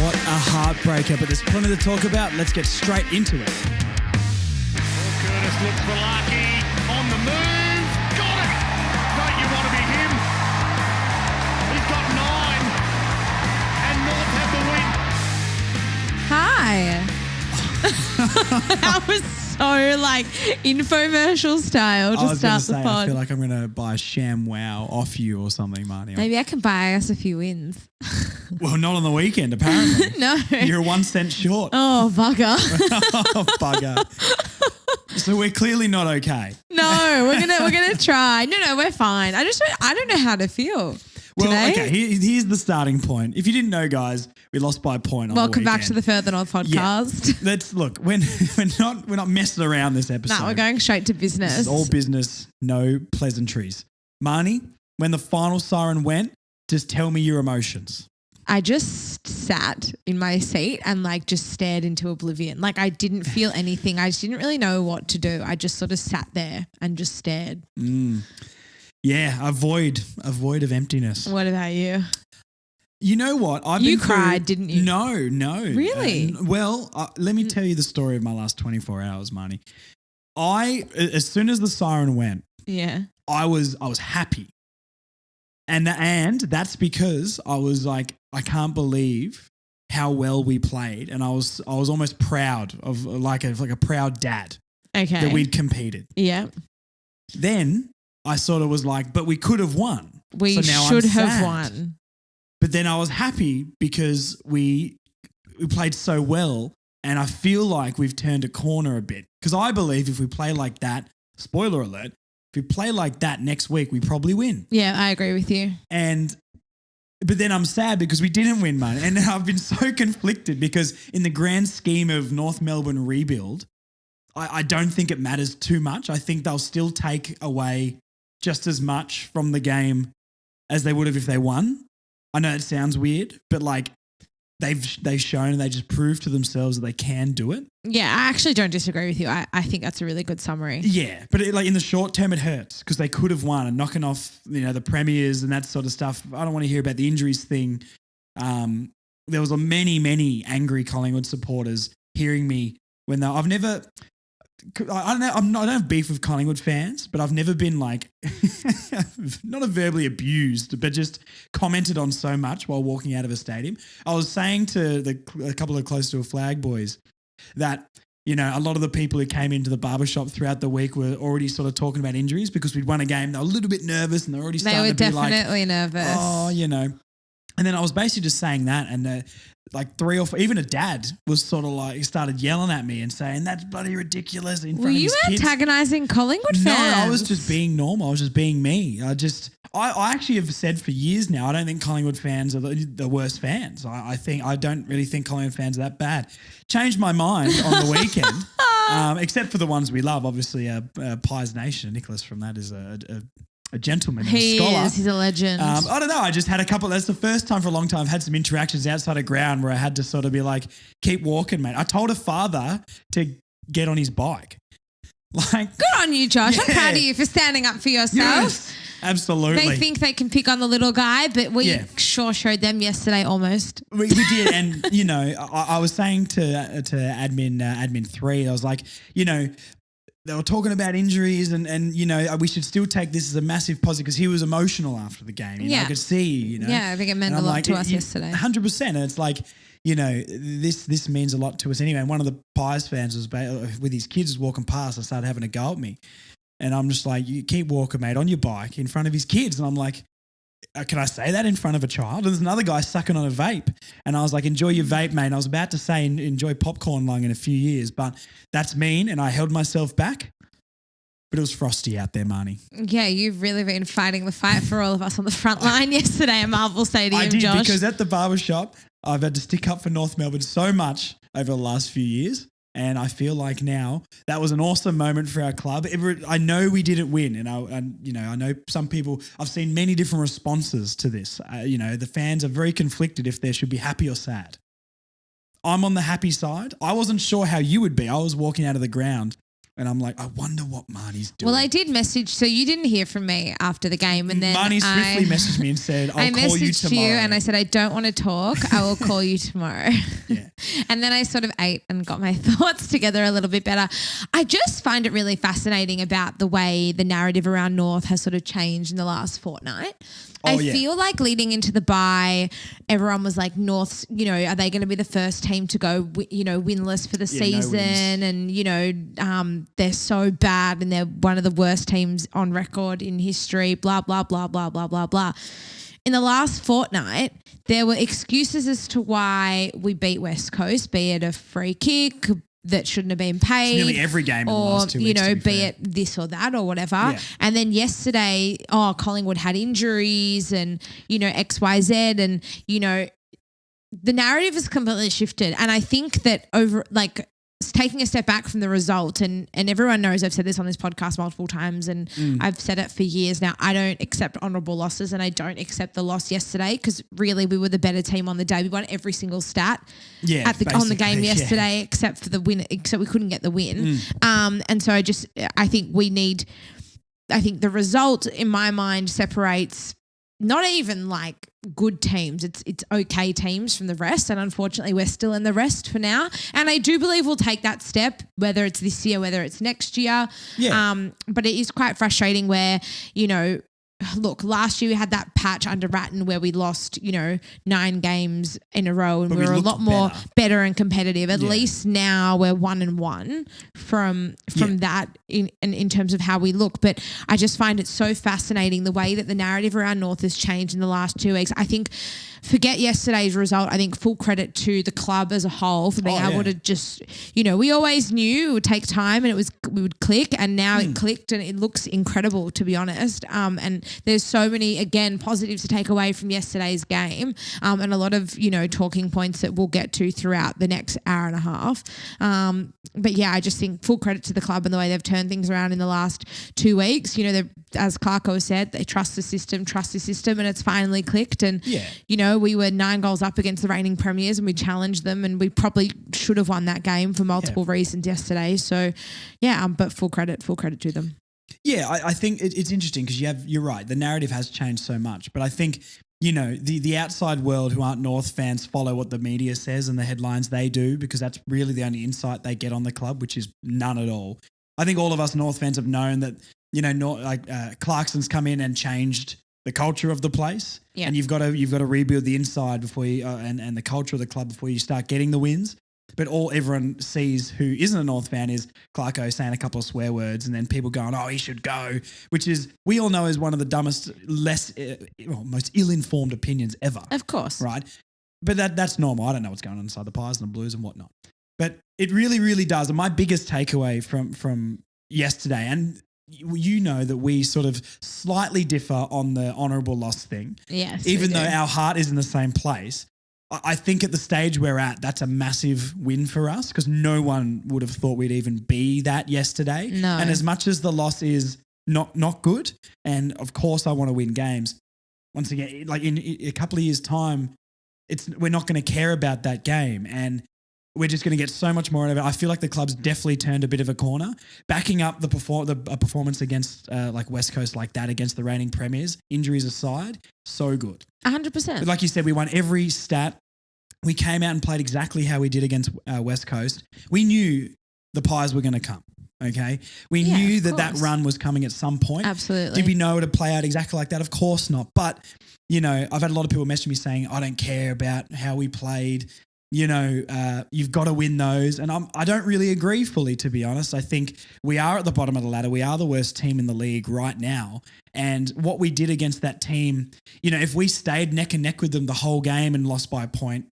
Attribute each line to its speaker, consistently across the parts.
Speaker 1: What a heartbreaker, but there's plenty to talk about. Let's get straight into it.
Speaker 2: Curtis looks for Larky on the move. Got it! Don't you want to be him? He's got 9 and North have the win.
Speaker 3: Hi. That was so like infomercial style to start the pod.
Speaker 1: I feel like I'm going to buy a sham wow off you or something, Marnie.
Speaker 3: Maybe I can buy us a few wins.
Speaker 1: Well, not on the weekend, apparently.
Speaker 3: No.
Speaker 1: You're 1 cent short.
Speaker 3: Oh, bugger.
Speaker 1: Oh, bugger. So we're clearly not okay.
Speaker 3: No, we're gonna try. No, we're fine. I don't know how to feel.
Speaker 1: Well,
Speaker 3: today.
Speaker 1: okay, here's the starting point. If you didn't know, guys, we lost by a point on
Speaker 3: Welcome
Speaker 1: the
Speaker 3: back to the Further North podcast.
Speaker 1: Yeah. Let's look. We're not messing around this episode.
Speaker 3: No, we're going straight to business.
Speaker 1: This is all business, no pleasantries. Marnie, when the final siren went, just tell me your emotions.
Speaker 3: I just sat in my seat and like just stared into oblivion. Like I didn't feel anything. I just didn't really know what to do. I just sort of sat there and just stared.
Speaker 1: Yeah, a void of emptiness.
Speaker 3: What about you?
Speaker 1: You know what?
Speaker 3: You cried, didn't you?
Speaker 1: No.
Speaker 3: Really?
Speaker 1: Let me tell you the story of my last 24 hours, Marnie. As soon as the siren went,
Speaker 3: yeah,
Speaker 1: I was happy. And that's because I was like, I can't believe how well we played. And I was almost proud of like a proud dad that we'd competed.
Speaker 3: Yeah.
Speaker 1: Then I sort of was like, but we could have won.
Speaker 3: We
Speaker 1: so now
Speaker 3: should
Speaker 1: I'm
Speaker 3: have
Speaker 1: sad.
Speaker 3: won.
Speaker 1: But then I was happy because we played so well, and I feel like we've turned a corner a bit. Because I believe if we play like that, spoiler alert, if we play like that next week, we probably win.
Speaker 3: Yeah, I agree with you.
Speaker 1: But then I'm sad because we didn't win, man. And I've been so conflicted because in the grand scheme of North Melbourne rebuild, I don't think it matters too much. I think they'll still take away just as much from the game as they would have if they won. I know it sounds weird, but like they've shown and they just proved to themselves that they can do it.
Speaker 3: Yeah, I actually don't disagree with you. I think that's a really good summary.
Speaker 1: Yeah, but like in the short term, it hurts because they could have won and knocking off the premiers and that sort of stuff. I don't want to hear about the injuries thing. There was many angry Collingwood supporters hearing me when I've never. I don't know. I don't have beef with Collingwood fans, but I've never been like, not verbally abused, but just commented on so much while walking out of a stadium. I was saying to a couple of Close to a Flag boys that, a lot of the people who came into the barbershop throughout the week were already sort of talking about injuries because we'd won a game. They were a little bit nervous and they're already starting to be like.
Speaker 3: They were definitely nervous.
Speaker 1: Oh, And then I was basically just saying that and like 3 or 4, even a dad was sort of like started yelling at me and saying, that's bloody ridiculous in front of his kids.
Speaker 3: Were you antagonising Collingwood fans?
Speaker 1: No, I was just being normal. I was just being me. I actually have said for years now, I don't think Collingwood fans are the worst fans. I don't really think Collingwood fans are that bad. Changed my mind on the weekend, except for the ones we love. Obviously, Pies Nation, Nicholas from that is a gentleman, a scholar.
Speaker 3: He's a legend.
Speaker 1: I don't know. I just had a couple. That's the first time for a long time I've had some interactions outside of ground where I had to sort of be like, keep walking, mate. I told a father to get on his bike. Like,
Speaker 3: good on you, Josh.
Speaker 1: Yeah.
Speaker 3: I'm proud of you for standing up for yourself.
Speaker 1: Yes, absolutely.
Speaker 3: They think they can pick on the little guy, but we sure showed them yesterday almost.
Speaker 1: We did. And, I was saying to admin 3, I was like, they were talking about injuries and we should still take this as a massive positive because he was emotional after the game. I could see,
Speaker 3: Yeah, I think it meant a lot to us yesterday.
Speaker 1: 100%. And it's like, this means a lot to us anyway. And one of the Pies fans was with his kids was walking past and started having a go at me. And I'm just like, you keep walking, mate, on your bike in front of his kids. And I'm like, can I say that in front of a child? And there's another guy sucking on a vape. And I was like, enjoy your vape, mate. And I was about to say enjoy popcorn lung in a few years, but that's mean. And I held myself back. But it was frosty out there, Marnie.
Speaker 3: Yeah, you've really been fighting the fight for all of us on the front line yesterday at Marvel Stadium,
Speaker 1: I did,
Speaker 3: Josh.
Speaker 1: because at the barbershop, I've had to stick up for North Melbourne so much over the last few years. And I feel like now that was an awesome moment for our club. I know we didn't win, and I know some people. I've seen many different responses to this. The fans are very conflicted if they should be happy or sad. I'm on the happy side. I wasn't sure how you would be. I was walking out of the ground, And I'm like, I wonder what Marnie's doing.
Speaker 3: Well, I did message. So you didn't hear from me after the game, and then
Speaker 1: Marnie swiftly messaged me and said, "I'll call you tomorrow."
Speaker 3: you, and I said, "I don't want to talk. I will call you tomorrow."
Speaker 1: Yeah.
Speaker 3: And then I sort of ate and got my thoughts together a little bit better. I just find it really fascinating about the way the narrative around North has sort of changed in the last fortnight. I feel like leading into the bye, everyone was like, North's, are they going to be the first team to go, winless for the season?
Speaker 1: No
Speaker 3: and, they're so bad and they're one of the worst teams on record in history, blah, blah, blah, blah, blah, blah, blah. In the last fortnight, there were excuses as to why we beat West Coast, be it a free kick that shouldn't have been paid.
Speaker 1: It's nearly every game in the last 2 weeks,
Speaker 3: be it this or that or whatever.
Speaker 1: Yeah.
Speaker 3: And then yesterday, Collingwood had injuries and, XYZ and, the narrative has completely shifted. And I think that taking a step back from the result, and everyone knows I've said this on this podcast multiple times and I've said it for years now, I don't accept honourable losses, and I don't accept the loss yesterday because really we were the better team on the day. We won every single stat on the game yesterday except for the win, except we couldn't get the win. And so I think the result in my mind separates not even like good teams. It's okay teams from the rest. And unfortunately, we're still in the rest for now. And I do believe we'll take that step, whether it's this year, whether it's next year.
Speaker 1: Yeah.
Speaker 3: But it is quite frustrating where, look, last year we had that patch under Ratton where we lost, 9 games in a row and we were a lot more better and competitive. At least now we're 1-1 from that in terms of how we look. But I just find it so fascinating the way that the narrative around North has changed in the last 2 weeks. I think forget yesterday's result. I think full credit to the club as a whole for being able to just, we always knew it would take time and we would click, and now it clicked and it looks incredible, to be honest. And there's so many, again, positives to take away from yesterday's game, and a lot of, talking points that we'll get to throughout the next hour and a half. But yeah, I just think full credit to the club and the way they've turned things around in the last 2 weeks. As Clarko said, they trust the system, and it's finally clicked. And, we were 9 goals up against the reigning premiers and we challenged them, and we probably should have won that game for multiple reasons yesterday. So, but full credit to them.
Speaker 1: Yeah, I think it's interesting because you're right. The narrative has changed so much. But I think, the outside world who aren't North fans follow what the media says and the headlines they do, because that's really the only insight they get on the club, which is none at all. I think all of us North fans have known that, Clarkson's come in and changed the culture of the place, and you've got to rebuild the inside before you and the culture of the club before you start getting the wins. But all everyone sees who isn't a North fan is Clarko saying a couple of swear words and then people going, "Oh, he should go," which is we all know is one of the dumbest, most ill-informed opinions ever.
Speaker 3: Of course,
Speaker 1: right? But that's normal. I don't know what's going on inside the Pies and the Blues and whatnot. But it really, really does. And my biggest takeaway from yesterday, and that we sort of slightly differ on the honourable loss thing.
Speaker 3: Yes,
Speaker 1: even though our heart is in the same place. I think at the stage we're at, that's a massive win for us because no one would have thought we'd even be that yesterday.
Speaker 3: No.
Speaker 1: And as much as the loss is not good, and of course I want to win games, once again, like in a couple of years' time, we're not going to care about that game and we're just going to get so much more out of it. I feel like the club's definitely turned a bit of a corner, backing up a performance against like West Coast like that against the reigning premiers, injuries aside, so good.
Speaker 3: 100%.
Speaker 1: But like you said, we won every stat. We came out and played exactly how we did against West Coast. We knew the Pies were going to come, okay? We knew that run was coming at some point.
Speaker 3: Absolutely.
Speaker 1: Did we know it would play out exactly like that? Of course not. But, I've had a lot of people message me saying, I don't care about how we played. You've got to win those. And I don't really agree fully, to be honest. I think we are at the bottom of the ladder. We are the worst team in the league right now. And what we did against that team, if we stayed neck and neck with them the whole game and lost by a point,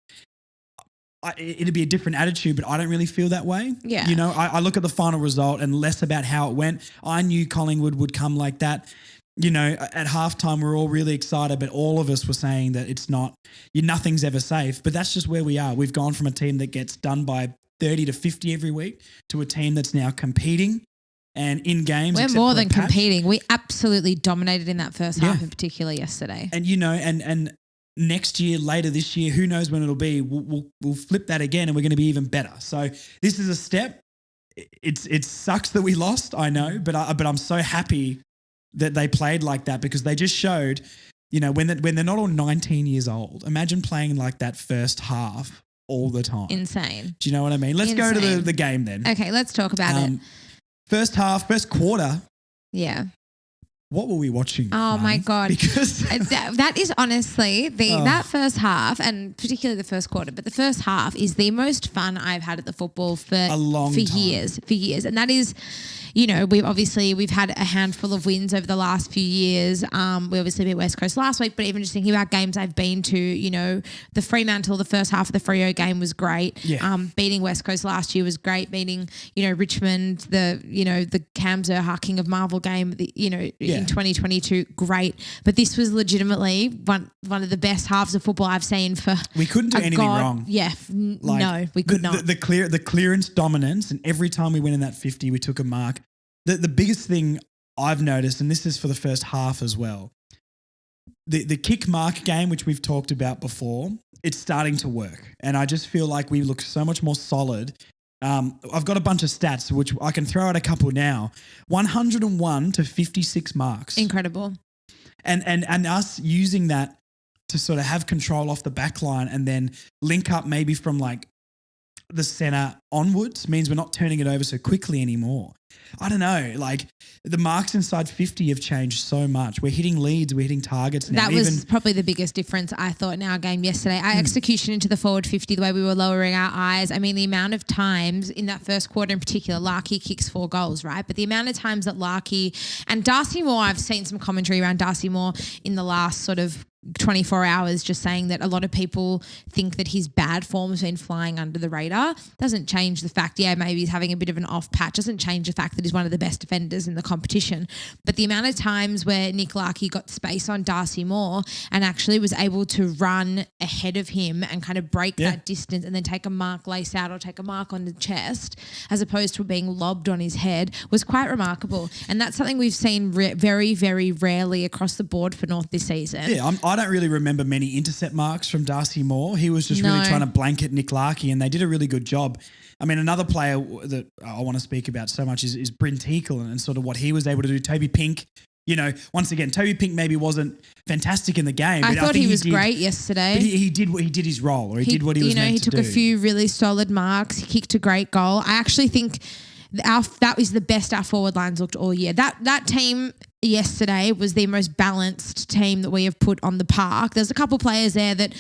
Speaker 1: it'd be a different attitude, but I don't really feel that way.
Speaker 3: Yeah.
Speaker 1: I look at the final result and less about how it went. I knew Collingwood would come like that. At halftime, we're all really excited, but all of us were saying that it's not, nothing's ever safe. But that's just where we are. We've gone from a team that gets done by 30 to 50 every week to a team that's now competing and in games.
Speaker 3: We're more than competing. We absolutely dominated in that first half in particular yesterday.
Speaker 1: And, and next year, later this year, who knows when it'll be, we'll flip that again and we're going to be even better. So this is a step. it sucks that we lost, I know, but I'm so happy that they played like that because they just showed, when they're not all 19 years old, imagine playing like that first half all the time.
Speaker 3: Insane.
Speaker 1: Do you know what I mean? Let's go to the game then.
Speaker 3: Okay, let's talk about it.
Speaker 1: First half, first quarter.
Speaker 3: Yeah.
Speaker 1: What were we watching?
Speaker 3: Oh my God.
Speaker 1: Because
Speaker 3: that is honestly that first half, and particularly the first quarter, but the first half is the most fun I've had at the football for
Speaker 1: a long time.
Speaker 3: years. And that is, we've had a handful of wins over the last few years. We obviously beat West Coast last week, but even just thinking about games I've been to, the Fremantle, the first half of the Freo game was great.
Speaker 1: Yeah.
Speaker 3: Beating West Coast last year was great. Beating, Richmond, the Cam Zerha King of Marvel game, in 2022, great. But this was legitimately one of the best halves of football I've seen for.
Speaker 1: We couldn't do anything wrong.
Speaker 3: Yeah, no, we could not.
Speaker 1: The clearance dominance, and every time we went in that 50, we took a mark. The biggest thing I've noticed, and this is for the first half as well, the kick mark game, which we've talked about before, it's starting to work. And I just feel like we look so much more solid. I've got a bunch of stats, which I can throw out a couple now. 101 to 56 marks.
Speaker 3: Incredible.
Speaker 1: And us using that to sort of have control off the back line and then link up maybe from like the center onwards means we're not turning it over so quickly anymore. I don't know, like the marks inside 50 have changed so much. We're hitting leads, we're hitting targets now.
Speaker 3: That was probably the biggest difference I thought in our game yesterday. Our execution into the forward 50, the way we were lowering our eyes. I mean, the amount of times in that first quarter in particular, Larkey kicks 4 goals, right? But the amount of times that Larkey and Darcy Moore, I've seen some commentary around Darcy Moore in the last sort of 24 hours just saying that a lot of people think that his bad form has been flying under the radar. Doesn't change the fact, maybe he's having a bit of an off patch. Doesn't change the fact that he's one of the best defenders in the competition. But the amount of times where Nick Larkey got space on Darcy Moore and actually was able to run ahead of him and kind of break that distance and then take a mark lace out or take a mark on the chest as opposed to being lobbed on his head was quite remarkable. And that's something we've seen very, very rarely across the board for North this season.
Speaker 1: Yeah, I don't really remember many intercept marks from Darcy Moore. He was just really trying to blanket Nick Larkey, and they did a really good job. I mean, another player that I want to speak about so much is Bryn Teakle and sort of what he was able to do. Toby Pink, once again, Toby Pink maybe wasn't fantastic in the game.
Speaker 3: I thought he was great yesterday.
Speaker 1: But he did his role, or he did what he was meant to do.
Speaker 3: He took a few really solid marks. He kicked a great goal. I actually think that was the best our forward lines looked all year. That team yesterday was the most balanced team that we have put on the park. There's a couple players there that,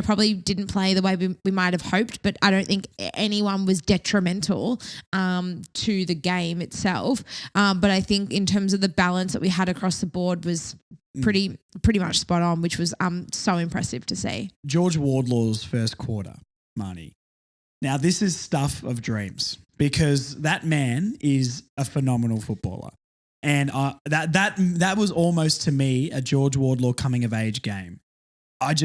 Speaker 3: probably didn't play the way we might have hoped, but I don't think anyone was detrimental to the game itself. But I think in terms of the balance that we had across the board was pretty much spot on, which was so impressive to see.
Speaker 1: George Wardlaw's first quarter, Marnie. Now, this is stuff of dreams because that man is a phenomenal footballer. And that was almost to me a George Wardlaw coming of age game. I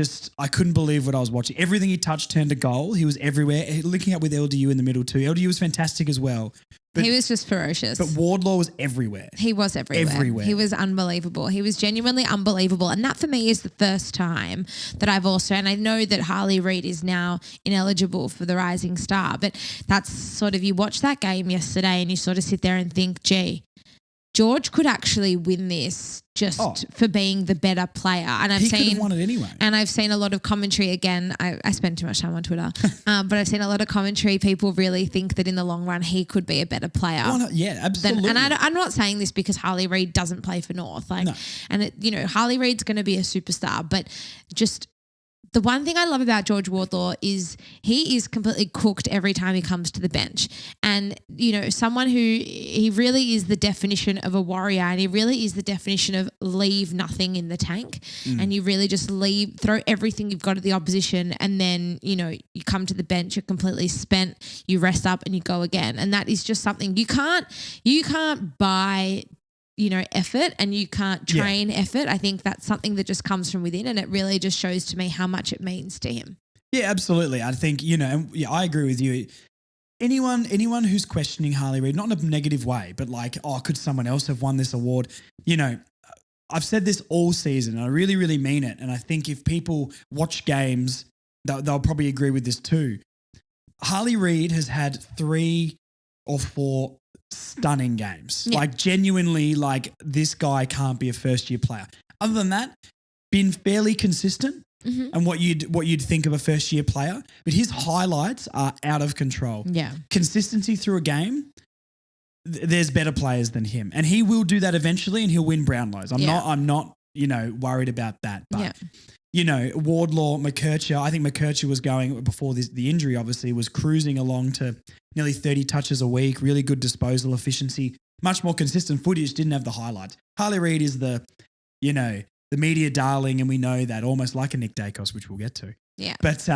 Speaker 1: couldn't believe what I was watching. Everything he touched turned to goal. He was everywhere, linking up with LDU in the middle too. LDU was fantastic as well. But
Speaker 3: he was just ferocious.
Speaker 1: But Wardlaw was everywhere.
Speaker 3: He was everywhere. He was unbelievable. He was genuinely unbelievable. And that for me is the first time that I've also, and I know that Harley Reid is now ineligible for the Rising Star, but that's sort of, you watch that game yesterday and you sort of sit there and think, gee, George could actually win this just for being the better player. And
Speaker 1: he could have won it anyway.
Speaker 3: And I've seen a lot of commentary again. I spend too much time on Twitter, but I've seen a lot of commentary. People really think that in the long run, he could be a better player.
Speaker 1: Yeah, absolutely.
Speaker 3: I'm not saying this because Harley Reid doesn't play for North. Harley Reid's going to be a superstar, but just the one thing I love about George Wardlaw is he is completely cooked every time he comes to the bench. And, someone who he really is the definition of a warrior, and he really is the definition of leave nothing in the tank. And you really just throw everything you've got at the opposition, and then, you come to the bench, you're completely spent, you rest up and you go again. And that is just something you can't buy effort, and you can't train effort. I think that's something that just comes from within, and it really just shows to me how much it means to him.
Speaker 1: Yeah, absolutely. I think, I agree with you. Anyone who's questioning Harley Reid, not in a negative way, but like, could someone else have won this award? I've said this all season, and I really, really mean it. And I think if people watch games, they'll probably agree with this too. Harley Reid has had 3 or 4 stunning games.
Speaker 3: Yeah.
Speaker 1: Like genuinely, like this guy can't be a first-year player. Other than that, been fairly consistent and what you'd think of a first-year player. But his highlights are out of control.
Speaker 3: Yeah.
Speaker 1: Consistency through a game, there's better players than him. And he will do that eventually and he'll win Brownlows. I'm not, worried about that. But, Wardlaw, McKercher, I think McKercher was going before the injury, obviously, was cruising along to nearly 30 touches a week, really good disposal efficiency, much more consistent footage, didn't have the highlights. Harley Reid is the media darling, and we know that, almost like a Nick Dacos, which we'll get to.
Speaker 3: Yeah.
Speaker 1: But,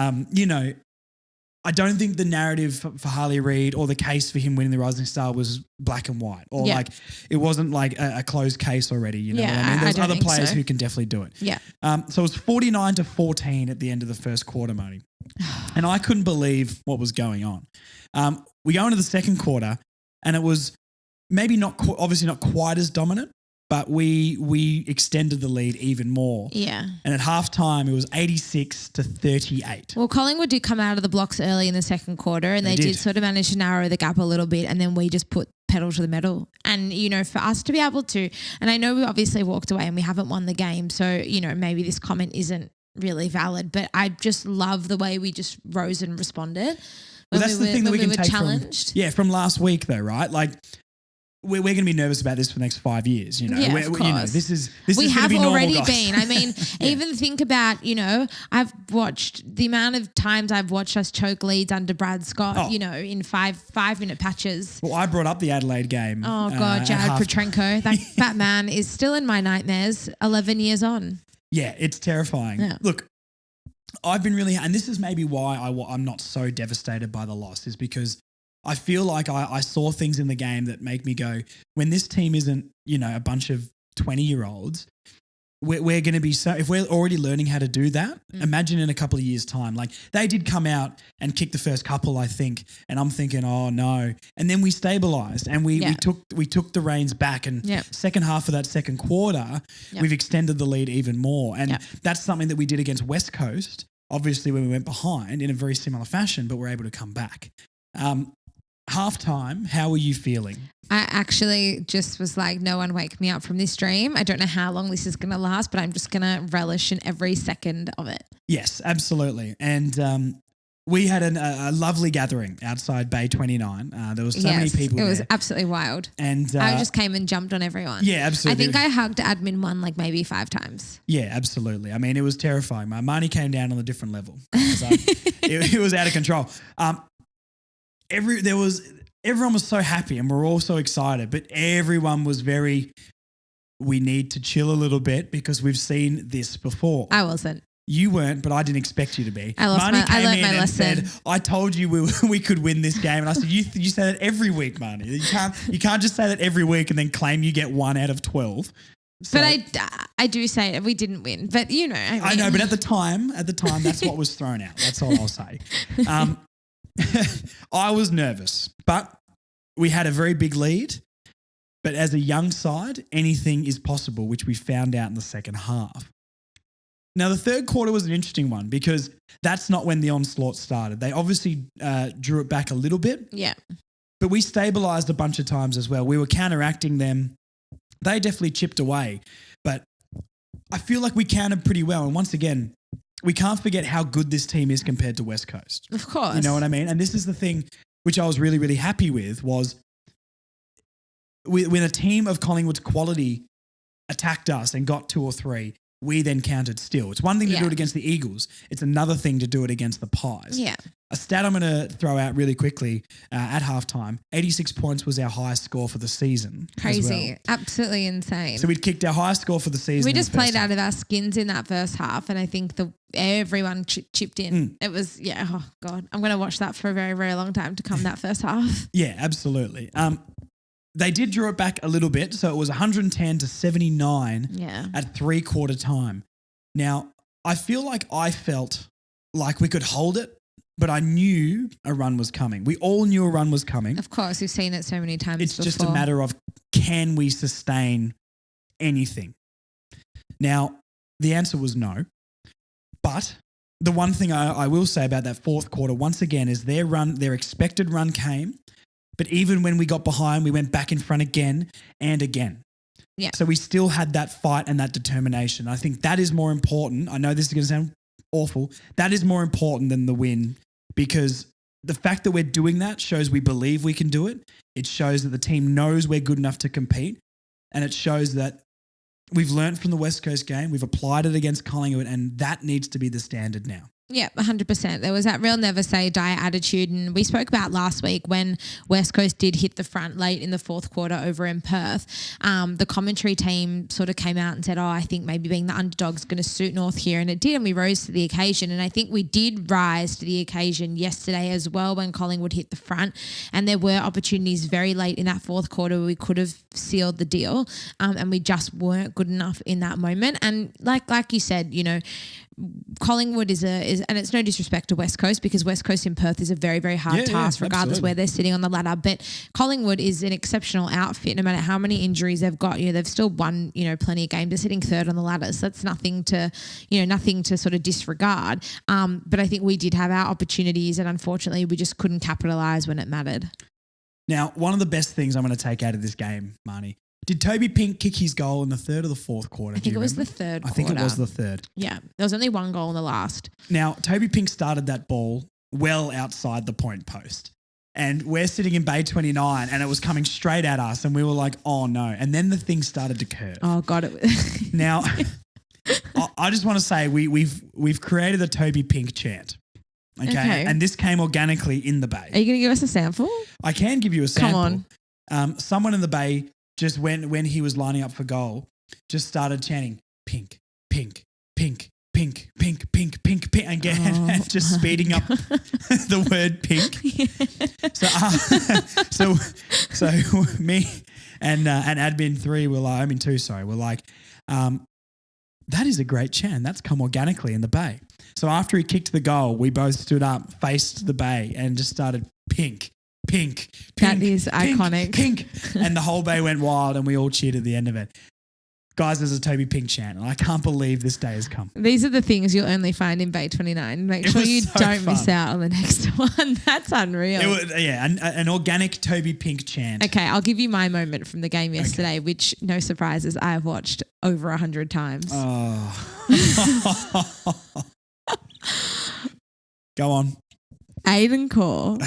Speaker 1: I don't think the narrative for Harley Reid or the case for him winning the Rising Star was black and white, or like it wasn't like a closed case already. You know what I mean? There's other players who can definitely do it.
Speaker 3: Yeah.
Speaker 1: So it was 49-14 at the end of the first quarter, Marty, and I couldn't believe what was going on. We go into the second quarter, and it was maybe obviously not quite as dominant, but we extended the lead even more.
Speaker 3: Yeah.
Speaker 1: And at halftime, it was 86-38.
Speaker 3: Well, Collingwood did come out of the blocks early in the second quarter, and they did sort of manage to narrow the gap a little bit, and then we just put pedal to the metal. And, for us to be able to, and I know we obviously walked away and we haven't won the game, so, maybe this comment isn't really valid, but I just love the way we just rose and responded.
Speaker 1: Well, that's the thing that we can take
Speaker 3: challenged.
Speaker 1: from last week though, right? Like, we're going to be nervous about this for the next 5 years.
Speaker 3: Yeah, of course.
Speaker 1: This is
Speaker 3: we
Speaker 1: is
Speaker 3: have
Speaker 1: be normal,
Speaker 3: already
Speaker 1: guys.
Speaker 3: been. I mean, even think about, I've watched the amount of times I've watched us choke leads under Brad Scott, in 5-minute patches.
Speaker 1: Well, I brought up the Adelaide game.
Speaker 3: Oh God, Jared Petrenko. That man is still in my nightmares 11 years on.
Speaker 1: Yeah, it's terrifying.
Speaker 3: Yeah.
Speaker 1: Look, I've been really, and this is maybe why I'm not so devastated by the loss, is because I feel like I saw things in the game that make me go, when this team isn't, a bunch of 20-year-olds, we're going to be so, if we're already learning how to do that, imagine in a couple of years' time. Like, they did come out and kick the first couple, I think, and I'm thinking, oh no. And then we stabilized and we took the reins back, and second half of that second quarter, we've extended the lead even more. And that's something that we did against West Coast, obviously, when we went behind in a very similar fashion, but we're able to come back. Halftime, how were you feeling?
Speaker 3: I actually just was like, no one wake me up from this dream. I don't know how long this is going to last, but I'm just going to relish in every second of it.
Speaker 1: Yes, absolutely. And we had a lovely gathering outside Bay 29. There was so many people there.
Speaker 3: It was absolutely wild.
Speaker 1: And
Speaker 3: I just came and jumped on everyone.
Speaker 1: Yeah, absolutely.
Speaker 3: I think I hugged admin 1 like maybe 5 times.
Speaker 1: Yeah, absolutely. I mean, it was terrifying. My money came down on a different level. It was out of control. Everyone was so happy and we're all so excited, but everyone was we need to chill a little bit because we've seen this before.
Speaker 3: I wasn't.
Speaker 1: You weren't, but I didn't expect you to be.
Speaker 3: I learned my lesson.
Speaker 1: Said, I told you we could win this game. And I said, you say that every week, Marnie. You can't just say that every week and then claim you get 1 out of 12. So,
Speaker 3: but I do say we didn't win, but
Speaker 1: I know, but at the time, that's what was thrown out. That's all I'll say. I was nervous, but we had a very big lead. But as a young side, anything is possible, which we found out in the second half. Now, the third quarter was an interesting one because that's not when the onslaught started. They obviously drew it back a little bit.
Speaker 3: Yeah.
Speaker 1: But we stabilised a bunch of times as well. We were counteracting them. They definitely chipped away. But I feel like we countered pretty well. And once again, we can't forget how good this team is compared to West Coast.
Speaker 3: Of course.
Speaker 1: You know what I mean? And this is the thing which I was really, really happy with was when a team of Collingwood's quality attacked us and got 2 or 3, we then countered still. It's one thing to do it against the Eagles. It's another thing to do it against the Pies.
Speaker 3: Yeah.
Speaker 1: A stat I'm going to throw out really quickly at halftime, 86 points was our highest score for the season.
Speaker 3: Crazy.
Speaker 1: Well.
Speaker 3: Absolutely insane.
Speaker 1: So we'd kicked our highest score for the season.
Speaker 3: We just played out of our skins in that first half, and I think everyone chipped in. It was, oh God. I'm going to watch that for a very, very long time to come, that first half.
Speaker 1: Yeah, absolutely. They did draw it back a little bit, so it was 110-79 at 3/4 time. Now, I felt like we could hold it, but I knew a run was coming. We all knew a run was coming.
Speaker 3: Of course, we've seen it so many times
Speaker 1: It's
Speaker 3: before.
Speaker 1: just a matter of, can we sustain anything? Now, the answer was no. But the one thing I will say about that fourth quarter, once again, is their expected run came, But even when we got behind, we went back in front again and again.
Speaker 3: Yeah.
Speaker 1: So we still had that fight and that determination. I think that is more important. I know this is going to sound awful. That is more important than the win, because the fact that we're doing that shows we believe we can do it. It shows that the team knows we're good enough to compete. And it shows that we've learned from the West Coast game. We've applied it against Collingwood, and that needs to be the standard now.
Speaker 3: Yeah, 100%. There was that real never say die attitude. And we spoke about last week when West Coast did hit the front late in the fourth quarter over in Perth. The commentary team sort of came out and said, I think maybe being the underdog's going to suit North here. And it did, and we rose to the occasion. And I think we did rise to the occasion yesterday as well when Collingwood hit the front. And there were opportunities very late in that fourth quarter where we could have sealed the deal, and we just weren't good enough in that moment. And like you said, Collingwood is and it's no disrespect to West Coast, because West Coast in Perth is a very, very hard task, regardless
Speaker 1: absolutely.
Speaker 3: where they're sitting on the ladder. But Collingwood is an exceptional outfit. No matter how many injuries they've got, they've still won, plenty of games. They're sitting third on the ladder, so that's nothing to sort of disregard. But I think we did have our opportunities, and unfortunately, we just couldn't capitalize when it mattered.
Speaker 1: Now, one of the best things I'm going to take out of this game, Marnie, did Toby Pink kick his goal in the third or the fourth quarter?
Speaker 3: I think it was the third quarter.
Speaker 1: I think it was the third.
Speaker 3: Yeah. There was only one goal in the last.
Speaker 1: Now, Toby Pink started that ball well outside the point post. And we're sitting in Bay 29 and it was coming straight at us, and we were like, oh no. And then the thing started to curve.
Speaker 3: Oh God.
Speaker 1: Now, I just want to say we've created a Toby Pink chant. Okay. And this came organically in the Bay.
Speaker 3: Are you going to give us a sample?
Speaker 1: I can give you a sample.
Speaker 3: Come on.
Speaker 1: Someone in the Bay, just when he was lining up for goal, just started chanting pink, pink, pink, pink, pink, pink, pink, pink again, and just speeding up the word pink. So me and admin 3 were like, admin 2, sorry, were like, that is a great chant. That's come organically in the Bay. So after he kicked the goal, we both stood up, faced the Bay, and just started pink. Pink, pink,
Speaker 3: that is iconic.
Speaker 1: Pink, and the whole Bay went wild, and we all cheered at the end of it. Guys, there's a Toby Pink chant, and I can't believe this day has come.
Speaker 3: These are the things you'll only find in Bay 29. Make sure you don't miss out on the next one. That's unreal.
Speaker 1: An organic Toby Pink chant.
Speaker 3: Okay, I'll give you my moment from the game yesterday, which, no surprises, I have watched over 100 times.
Speaker 1: Oh. Go on.
Speaker 3: Aiden Core.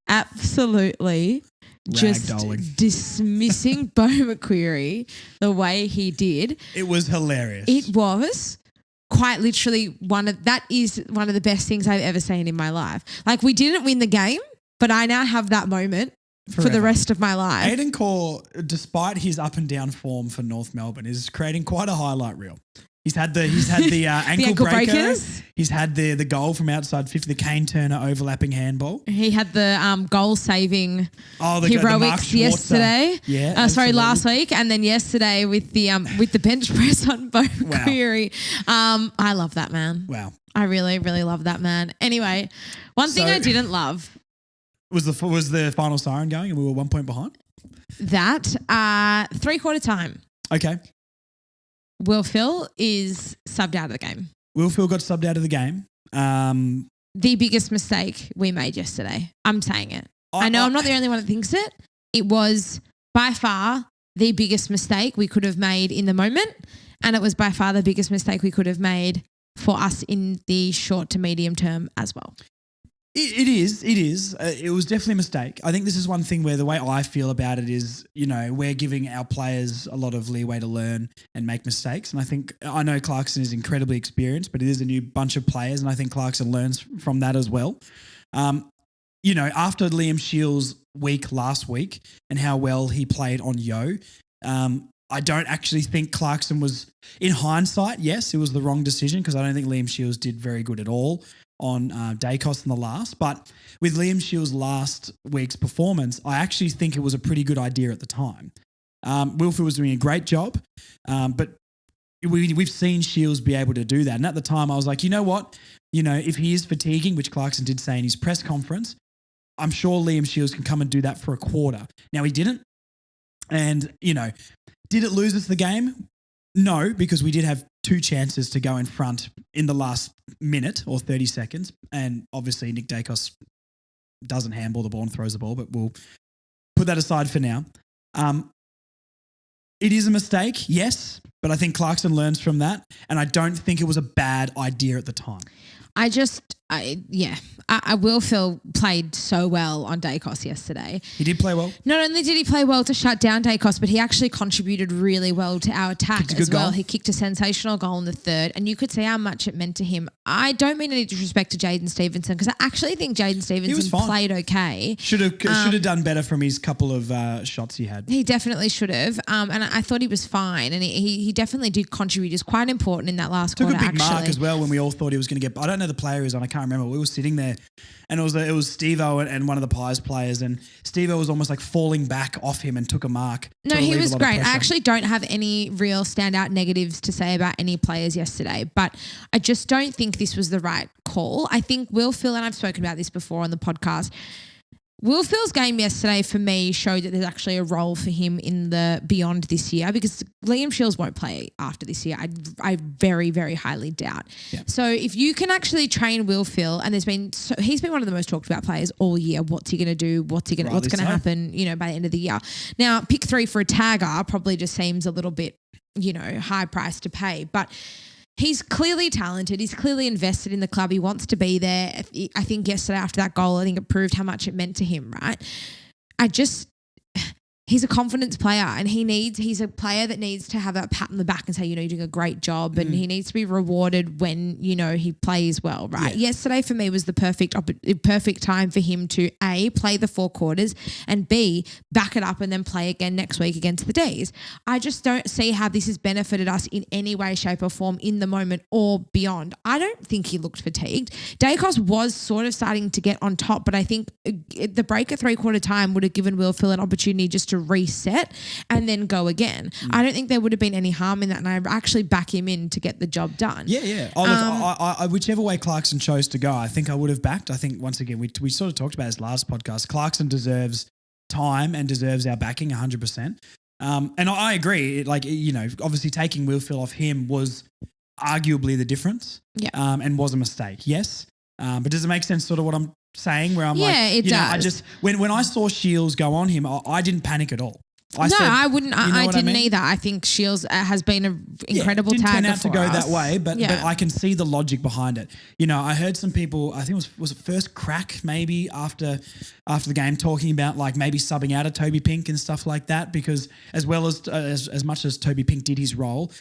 Speaker 3: Absolutely just dismissing Bo McQuarrie the way he did.
Speaker 1: It was hilarious.
Speaker 3: It was quite literally one of the best things I've ever seen in my life. Like, we didn't win the game, but I now have that moment for the rest of my life.
Speaker 1: Aiden Core, despite his up and down form for North Melbourne, is creating quite a highlight reel. He's had the ankle breakers. He's had the goal from outside 50, the Kane Turner overlapping handball.
Speaker 3: He had the goal saving heroics yesterday.
Speaker 1: Yeah,
Speaker 3: last week, and then yesterday with the bench press on Bo McQuarrie. I love that man.
Speaker 1: Wow,
Speaker 3: I really, really love that man. Anyway, one thing I didn't love
Speaker 1: was the final siren going, and we were 1 point behind.
Speaker 3: That 3/4 time.
Speaker 1: Okay.
Speaker 3: Will Phil is subbed out of the game.
Speaker 1: Will Phil got subbed out of the game.
Speaker 3: The biggest mistake we made yesterday. I'm saying it. I know I'm not the only one that thinks it. It was by far the biggest mistake we could have made in the moment, and it was by far the biggest mistake we could have made for us in the short to medium term as well.
Speaker 1: It is. It was definitely a mistake. I think this is one thing where the way I feel about it is, we're giving our players a lot of leeway to learn and make mistakes. And I know Clarkson is incredibly experienced, but it is a new bunch of players, and I think Clarkson learns from that as well. After Liam Shields' week last week and how well he played on Yo, I don't actually think Clarkson was, in hindsight, yes, it was the wrong decision, because I don't think Liam Shields did very good at all on Dacos in the last. But with Liam Shields' last week's performance, I actually think it was a pretty good idea at the time. Wilfred was doing a great job, but we've seen Shields be able to do that. And at the time I was like, you know what? If he is fatiguing, which Clarkson did say in his press conference, I'm sure Liam Shields can come and do that for a quarter. Now he didn't. And, did it lose us the game? No, because we did have 2 chances to go in front in the last minute or 30 seconds. And obviously Nick Dacos doesn't handball the ball and throws the ball, but we'll put that aside for now. It is a mistake, yes, but I think Clarkson learns from that, and I don't think it was a bad idea at the time.
Speaker 3: Will Phil played so well on Dacos yesterday.
Speaker 1: He did play well.
Speaker 3: Not only did he play well to shut down Dacos, but he actually contributed really well to our attack as well. He kicked a sensational goal in the third, and you could see how much it meant to him. I don't mean any disrespect to Jaden Stevenson, because I actually think Jaden Stevenson played okay. Should
Speaker 1: have done better from his couple of shots he had.
Speaker 3: He definitely should have, and I thought he was fine, and he definitely did contribute. He was quite important in that last quarter.
Speaker 1: Took a big mark as well when we all thought he was going to get. I don't know the player he was on. I can't remember. We were sitting there, and it was Steve-O and one of the Pies players, and Steve-O was almost like falling back off him and took a mark.
Speaker 3: No, he was great. I actually don't have any real standout negatives to say about any players yesterday, but I just don't think this was the right call. I think Will Phil, and I've spoken about this before on the podcast, Will Phil's game yesterday for me showed that there's actually a role for him in the beyond this year, because Liam Shields won't play after this year. I very, very highly doubt. Yeah. So if you can actually train Will Phil, and he's been one of the most talked about players all year. What's he going to do? What's going to happen? By the end of the year. Now, pick 3 for a tagger probably just seems a little bit, high price to pay, but he's clearly talented. He's clearly invested in the club. He wants to be there. I think yesterday after that goal, I think it proved how much it meant to him, right? He's a confidence player, and he's a player that needs to have a pat on the back and say, you're doing a great job, and he needs to be rewarded when, he plays well, right? Yeah. Yesterday for me was the perfect time for him to A, play the 4 quarters, and B, back it up and then play again next week against the D's. I just don't see how this has benefited us in any way, shape or form in the moment or beyond. I don't think he looked fatigued. Dacos was sort of starting to get on top, but I think the break at 3/4 time would have given Will Phil an opportunity just to reset and then go again. I don't think there would have been any harm in that, and I actually back him in to get the job done.
Speaker 1: Yeah. I whichever way Clarkson chose to go, I think I would have backed. I think once again, we sort of talked about this last podcast. Clarkson deserves time and deserves our backing 100%. And I agree. Obviously taking Will Phil off him was arguably the difference. Yeah. And was a mistake. Yes. But does it make sense? Sort of what I'm saying, where I'm
Speaker 3: it does.
Speaker 1: I just when I saw Shields go on him, I didn't panic at all.
Speaker 3: I wouldn't. I didn't either. I think Shields has been an incredible tagger.
Speaker 1: Didn't turn out to go
Speaker 3: us
Speaker 1: that way, but I can see the logic behind it. I heard some people. I think it was first crack maybe after the game talking about like maybe subbing out a Toby Pink and stuff like that, because as well as much as Toby Pink did his role.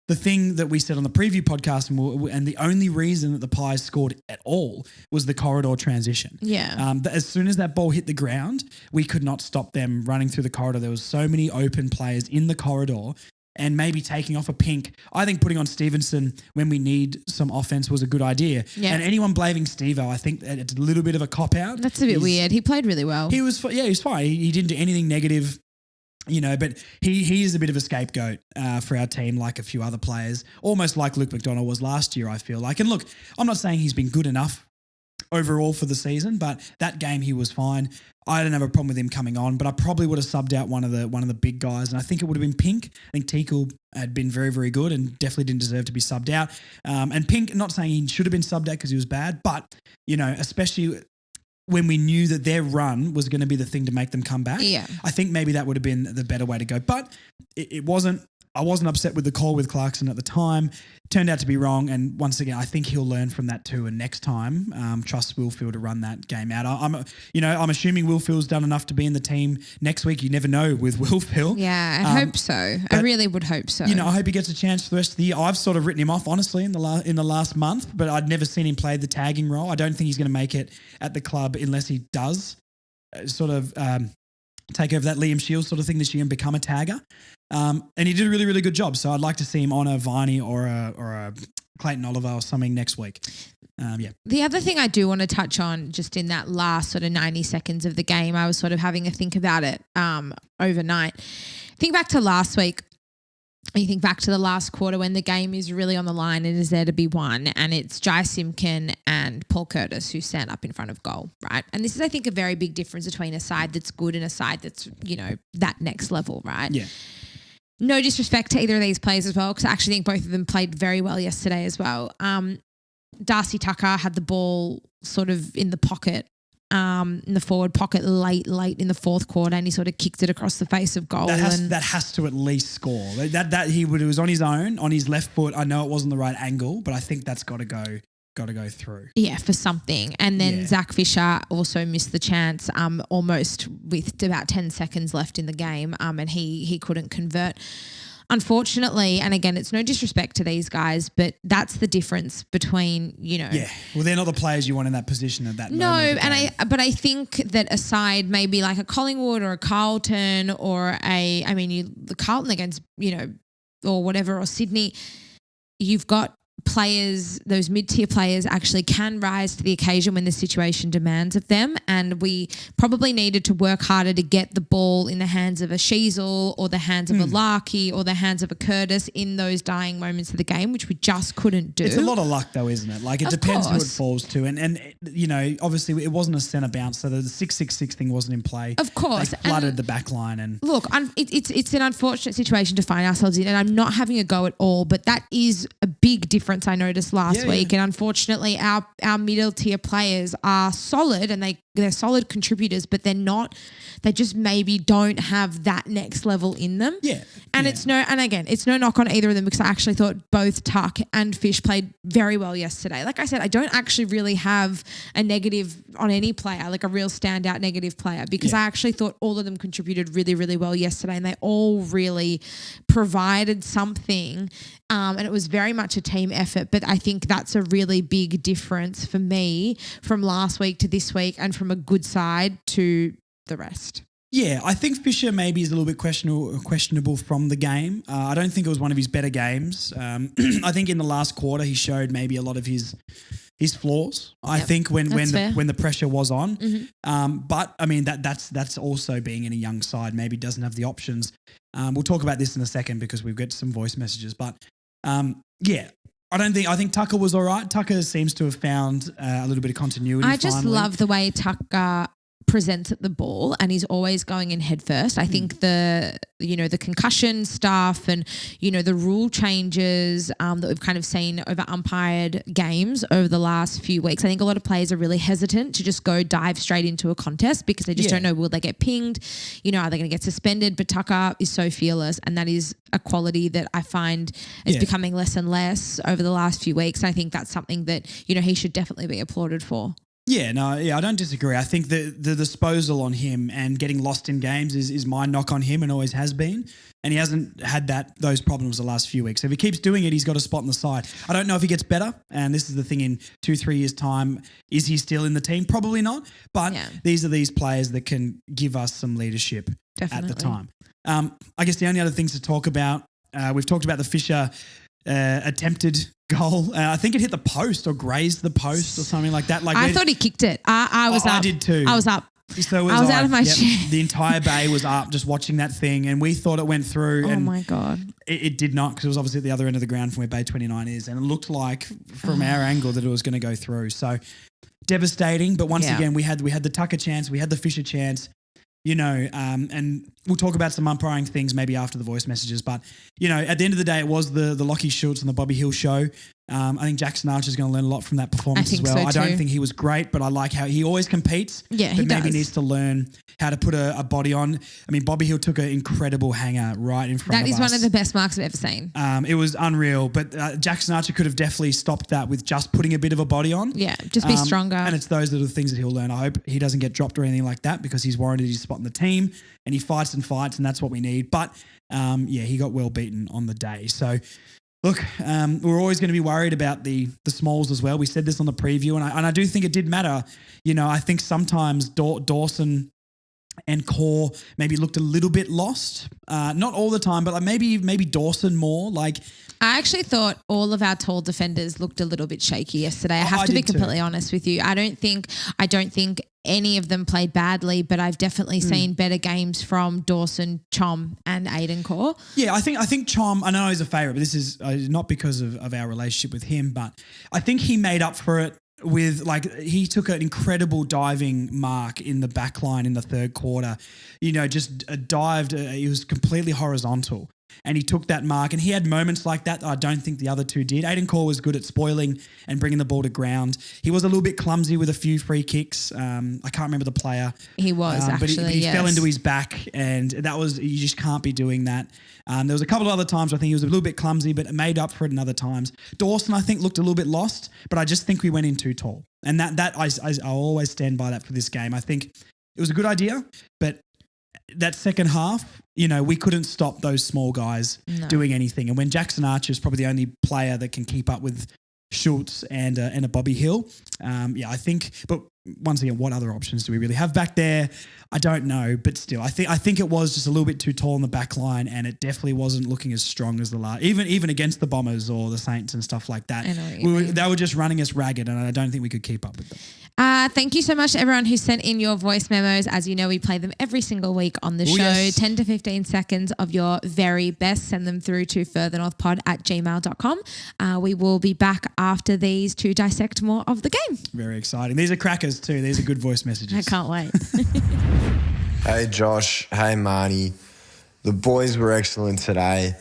Speaker 1: The thing that we said on the preview podcast, and the only reason that the Pies scored at all was the corridor transition.
Speaker 3: Yeah.
Speaker 1: As soon as that ball hit the ground, we could not stop them running through the corridor. There was so many open players in the corridor, and maybe taking off a Pink. I think putting on Stevenson when we need some offense was a good idea. Yeah. And anyone blaming Steve-O, I think that it's a little bit of a cop-out.
Speaker 3: That's a bit weird. He played really well.
Speaker 1: He was fine. He didn't do anything negative. But he is a bit of a scapegoat for our team, like a few other players, almost like Luke McDonald was last year, I feel like. And look, I'm not saying he's been good enough overall for the season, but that game he was fine. I don't have a problem with him coming on, but I probably would have subbed out one of the big guys, and I think it would have been Pink. I think Teakle had been very, very good and definitely didn't deserve to be subbed out. And Pink, not saying he should have been subbed out because he was bad, but, especially when we knew that their run was going to be the thing to make them come back.
Speaker 3: Yeah.
Speaker 1: I think maybe that would have been the better way to go. But it wasn't. I wasn't upset with the call with Clarkson at the time. Turned out to be wrong. And once again, I think he'll learn from that too. And next time, trust Will Phil to run that game out. I'm assuming Will Phil's done enough to be in the team next week. You never know with Will Phil.
Speaker 3: Yeah, I hope so. I really would hope so.
Speaker 1: I hope he gets a chance for the rest of the year. I've sort of written him off, honestly, in the last month, but I'd never seen him play the tagging role. I don't think he's going to make it at the club unless he does take over that Liam Shields sort of thing this year and become a tagger. And he did a really, really good job. So I'd like to see him on a Viney or a Clayton Oliver or something next week.
Speaker 3: The other thing I do want to touch on just in that last sort of 90 seconds of the game, I was sort of having a think about it overnight. Think back to last week. You think back to the last quarter when the game is really on the line and is there to be won, and it's Jai Simpkin and Paul Curtis who stand up in front of goal, right? And this is, I think, a very big difference between a side that's good and a side that's, that next level, right?
Speaker 1: Yeah.
Speaker 3: No disrespect to either of these players as well, because I actually think both of them played very well yesterday as well. Darcy Tucker had the ball sort of in the pocket in the forward pocket late in the fourth quarter, and he sort of kicked it across the face of goal.
Speaker 1: That has to at least score. It was on his own, on his left foot. I know it wasn't the right angle, but I think that's got to go through.
Speaker 3: Yeah, for something. And then Zach Fisher also missed the chance almost with about 10 seconds left in the game, and he couldn't convert. Unfortunately, and again, it's no disrespect to these guys, but that's the difference between,
Speaker 1: Yeah, well, they're not the players you want in that position at that moment.
Speaker 3: No, but I think that aside maybe like a Collingwood or a Carlton or the Carlton against, or whatever, or Sydney, you've got players, those mid-tier players actually can rise to the occasion when the situation demands of them, and we probably needed to work harder to get the ball in the hands of a Sheasel or the hands of a Larkey or the hands of a Curtis in those dying moments of the game, which we just couldn't do.
Speaker 1: It's a lot of luck though, isn't it? Like it depends who it falls to, and obviously it wasn't a centre bounce, so the 6-6-6 thing wasn't in play.
Speaker 3: Of course,
Speaker 1: they flooded the back line, and
Speaker 3: look, it's an unfortunate situation to find ourselves in, and I'm not having a go at all, but that is a big difference I noticed last week. And unfortunately our middle tier players are solid, and they're solid contributors, but they just maybe don't have that next level in them.
Speaker 1: Yeah.
Speaker 3: And it's no knock on either of them, because I actually thought both Tuck and Fish played very well yesterday. Like I said, I don't actually really have a negative on any player, like a real standout negative player, because I actually thought all of them contributed really, really well yesterday, and they all really provided something. And it was very much a team effort, but I think that's a really big difference for me from last week to this week, and from a good side to the rest.
Speaker 1: Yeah, I think Fisher maybe is a little bit questionable from the game. I don't think it was one of his better games. I think in the last quarter he showed maybe a lot of his flaws. I think when the pressure was on. Mm-hmm. But I mean that's also being in a young side, maybe doesn't have the options. We'll talk about this in a second because we've got some voice messages. But I think Tucker was all right. Tucker seems to have found a little bit of continuity.
Speaker 3: I just love the way Tucker presents at the ball, and he's always going in head first. I think the concussion stuff and the rule changes that we've kind of seen over umpired games over the last few weeks, I think a lot of players are really hesitant to just go dive straight into a contest because they just don't know, will they get pinged, are they going to get suspended? But Tucker is so fearless, and that is a quality that I find is becoming less and less over the last few weeks. And I think that's something that he should definitely be applauded for.
Speaker 1: I don't disagree. I think the disposal on him and getting lost in games is my knock on him, and always has been. And he hasn't had those problems the last few weeks. So if he keeps doing it, he's got a spot on the side. I don't know if he gets better. And this is the thing, in 2-3 years' time, is he still in the team? Probably not. But these are these players that can give us some leadership at the time. I guess the only other things to talk about, we've talked about the Fisher attempted goal. I think it hit the post or grazed the post or something like that. Like
Speaker 3: I thought he kicked it. I was up.
Speaker 1: I did too.
Speaker 3: I was up.
Speaker 1: So
Speaker 3: I was out of my chair.
Speaker 1: The entire bay was up just watching that thing, and we thought it went through.
Speaker 3: Oh my God.
Speaker 1: It did not, because it was obviously at the other end of the ground from where Bay 29 is, and it looked like from our angle that it was going to go through. So devastating. But once again, we had the Tucker chance, we had the Fisher chance. And we'll talk about some umpiring things maybe after the voice messages. But, at the end of the day, it was the Lockie Schultz and the Bobby Hill show. I think Jackson Archer's going to learn a lot from that performance as well.
Speaker 3: So
Speaker 1: I don't think he was great, but I like how he always competes.
Speaker 3: Yeah,
Speaker 1: but maybe needs to learn how to put a body on. I mean, Bobby Hill took an incredible hanger right in front of us.
Speaker 3: That is one of the best marks I've ever seen.
Speaker 1: It was unreal, but Jackson Archer could have definitely stopped that with just putting a bit of a body on.
Speaker 3: Yeah, just be stronger.
Speaker 1: And it's those little things that he'll learn. I hope he doesn't get dropped or anything like that, because he's warranted his spot in the team, and he fights, and that's what we need. But he got well beaten on the day. So look, we're always going to be worried about the smalls as well. We said this on the preview, and I do think it did matter. I think sometimes Dawson and Core maybe looked a little bit lost. Not all the time, but maybe Dawson more. Like,
Speaker 3: I actually thought all of our tall defenders looked a little bit shaky yesterday. I have to be completely honest with you. I don't think any of them played badly, but I've definitely seen better games from Dawson, Chom, and Aiden Core.
Speaker 1: Yeah, I think Chom, I know he's a favourite, but this is not because of our relationship with him, but I think he made up for it with, he took an incredible diving mark in the back line in the third quarter. Just dived, he was completely horizontal. and he took that mark. And he had moments like that I don't think the other two did. Aiden Core was good at spoiling and bringing the ball to ground. He was a little bit clumsy with a few free kicks. I can't remember the player.
Speaker 3: He was actually,
Speaker 1: but he fell into his back, and that was, you just can't be doing that. There was a couple of other times where I think he was a little bit clumsy, but made up for it in other times. Dawson, I think, looked a little bit lost, but I just think we went in too tall. And I'll always stand by that for this game. I think it was a good idea, but that second half, we couldn't stop those small guys doing anything. And when Jackson Archer is probably the only player that can keep up with Schultz and a Bobby Hill, I think. But once again, what other options do we really have back there? I don't know, but still, I think it was just a little bit too tall in the back line, and it definitely wasn't looking as strong as the last, even against the Bombers or the Saints and stuff like that. They were just running us ragged, and I don't think we could keep up with them.
Speaker 3: Thank you so much to everyone who sent in your voice memos. As you know, we play them every single week on the show. Yes. 10 to 15 seconds of your very best. Send them through to furthernorthpod@gmail.com. We will be back after these to dissect more of the game.
Speaker 1: Very exciting. These are crackers too. These are good voice messages.
Speaker 3: I can't wait.
Speaker 4: Hey Josh, hey Marnie. The boys were excellent today.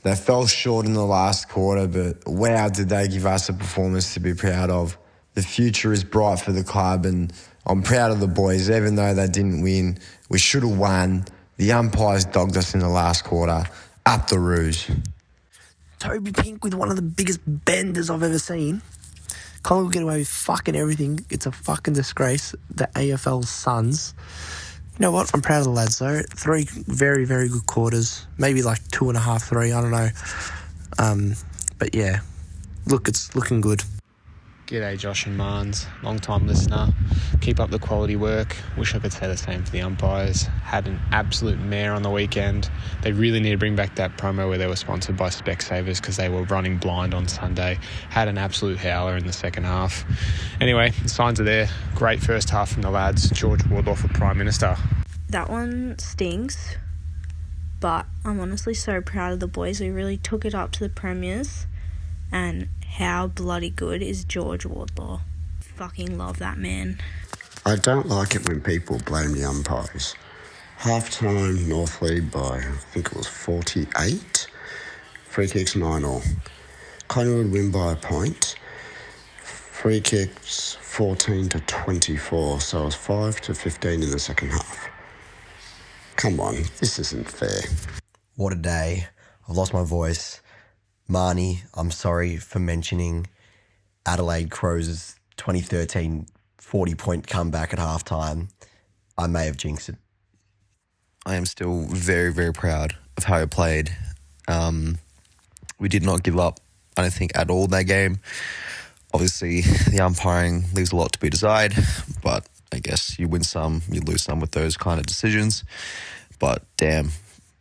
Speaker 4: They fell short in the last quarter, but wow, did they give us a performance to be proud of. The future is bright for the club, and I'm proud of the boys. Even though they didn't win, we should have won. The umpires dogged us in the last quarter. Up the Roos.
Speaker 5: Toby Pink with one of the biggest benders I've ever seen. Collingwood get away with fucking everything. It's a fucking disgrace. The AFL Suns. You know what? I'm proud of the lads, though. 3 very, very good quarters. Maybe like 2.5, 3. I don't know. But yeah, look, it's looking good.
Speaker 6: G'day Josh and Marnes, long time listener. Keep up the quality work. Wish I could say the same for the umpires. Had an absolute mare on the weekend. They really need to bring back that promo where they were sponsored by Specsavers because they were running blind on Sunday. Had an absolute howler in the second half. Anyway, the signs are there. Great first half from the lads. George Wardlaw for Prime Minister.
Speaker 7: That one stinks, but I'm honestly so proud of the boys. We really took it up to the premiers, and how bloody good is George Wardlaw. Fucking love that man.
Speaker 8: I don't like it when people blame the umpires. Half-time, North lead by, I think it was 48. Free kicks 9-all. Collingwood win by a point. Free kicks 14-24, so it was 5-15 in the second half. Come on, this isn't fair.
Speaker 9: What a day. I've lost my voice. Marnie, I'm sorry for mentioning Adelaide Crows' 2013 40-point comeback at halftime. I may have jinxed it.
Speaker 10: I am still very, very proud of how I played. We did not give up, I don't think, at all in that game. Obviously, the umpiring leaves a lot to be desired, but I guess you win some, you lose some with those kind of decisions. But damn,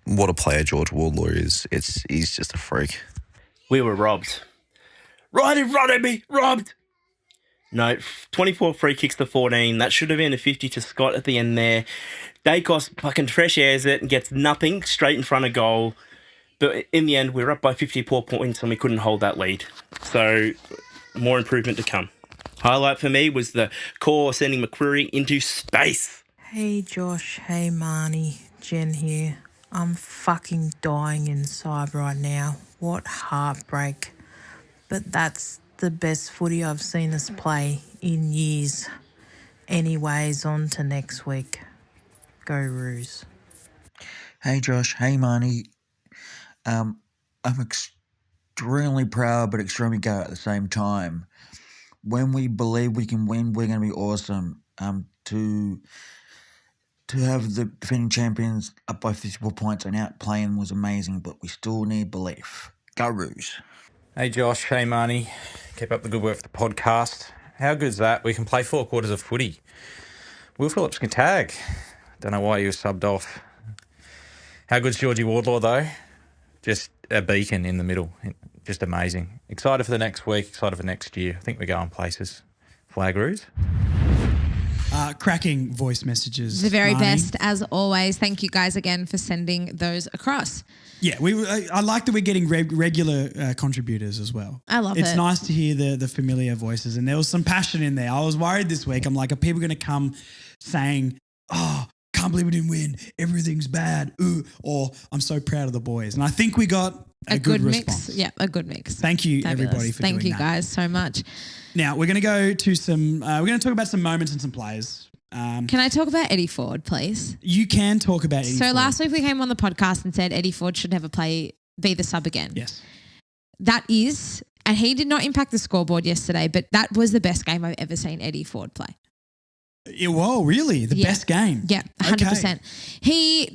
Speaker 10: what a player George Wardlaw is. He's just a freak.
Speaker 11: We were robbed. Right in front of me, robbed. No, 24 free kicks to 14. That should have been a 50 to Scott at the end there. Dacos fucking fresh airs it and gets nothing straight in front of goal. But in the end, we were up by 54 points and we couldn't hold that lead. So, more improvement to come. Highlight for me was the core sending McCreary into space.
Speaker 12: Hey Josh, hey Marnie, Jen here. I'm fucking dying inside right now. What heartbreak. But that's the best footy I've seen us play in years. Anyways, on to next week. Go Roos.
Speaker 13: Hey Josh, hey Marnie. I'm extremely proud but extremely gutted at the same time. When we believe we can win, we're going to be awesome. To have the defending champions up by 54 points and out playing was amazing, but we still need belief. Go Roos.
Speaker 14: Hey Josh, hey Marnie. Keep up the good work for the podcast. How good's that? We can play 4 quarters of footy. Will Phillips can tag. Don't know why he was subbed off. How good's Georgie Wardlaw though? Just a beacon in the middle. Just amazing. Excited for the next week, excited for next year. I think we're going places. Flag Roos.
Speaker 1: Cracking voice messages.
Speaker 3: The very
Speaker 1: Marnie.
Speaker 3: best, as always. Thank you guys again for sending those across.
Speaker 1: Yeah, I like that we're getting regular contributors as well.
Speaker 3: I love it.
Speaker 1: It's nice to hear the familiar voices, and there was some passion in there. I was worried this week. I'm like, are people going to come saying, oh, can't believe we didn't win. Everything's bad. Ooh. Or I'm so proud of the boys. And I think we got a good response.
Speaker 3: Mix. Yeah, a good mix.
Speaker 1: Thank you,
Speaker 3: Fabulous.
Speaker 1: everybody, for
Speaker 3: Thank
Speaker 1: doing
Speaker 3: you
Speaker 1: that.
Speaker 3: guys so much.
Speaker 1: Now, we're going to go to some, we're going to talk about some moments and some players.
Speaker 3: Can I talk about Eddie Ford, please?
Speaker 1: You can talk about Eddie Ford.
Speaker 3: Last week we came on the podcast and said Eddie Ford should never be the sub again.
Speaker 1: Yes.
Speaker 3: That is, and he did not impact the scoreboard yesterday, but that was the best game I've ever seen Eddie Ford play.
Speaker 1: Whoa, really? The best game?
Speaker 3: Yeah, 100%.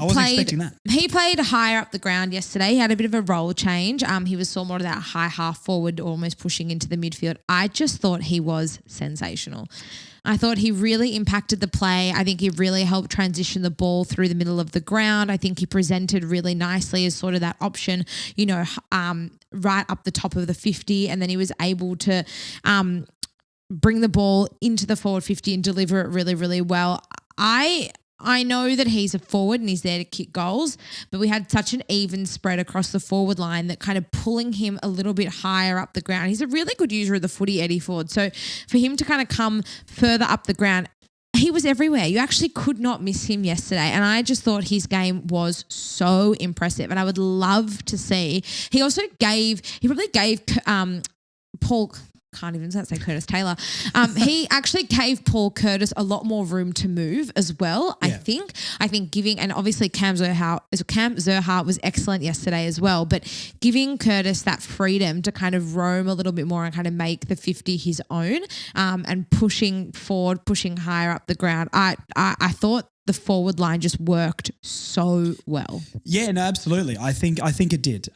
Speaker 3: I
Speaker 1: wasn't expecting that.
Speaker 3: He played higher up the ground yesterday. He had a bit of a role change. He was more of that high half forward, almost pushing into the midfield. I just thought he was sensational. I thought he really impacted the play. I think he really helped transition the ball through the middle of the ground. I think he presented really nicely as sort of that option, right up the top of the 50, and then he was able to bring the ball into the forward 50 and deliver it really, really well. I know that he's a forward and he's there to kick goals, but we had such an even spread across the forward line that kind of pulling him a little bit higher up the ground. He's a really good user of the footy, Eddie Ford. So for him to kind of come further up the ground, he was everywhere. You actually could not miss him yesterday. And I just thought his game was so impressive. And I would love to see. He probably gave Paul, can't even say Curtis Taylor. He actually gave Paul Curtis a lot more room to move as well. Yeah. I think giving, and obviously Cam Zerha was excellent yesterday as well, but giving Curtis that freedom to kind of roam a little bit more and kind of make the 50 his own, and pushing forward, pushing higher up the ground. I thought the forward line just worked so well.
Speaker 1: Yeah, no, absolutely. I think it did.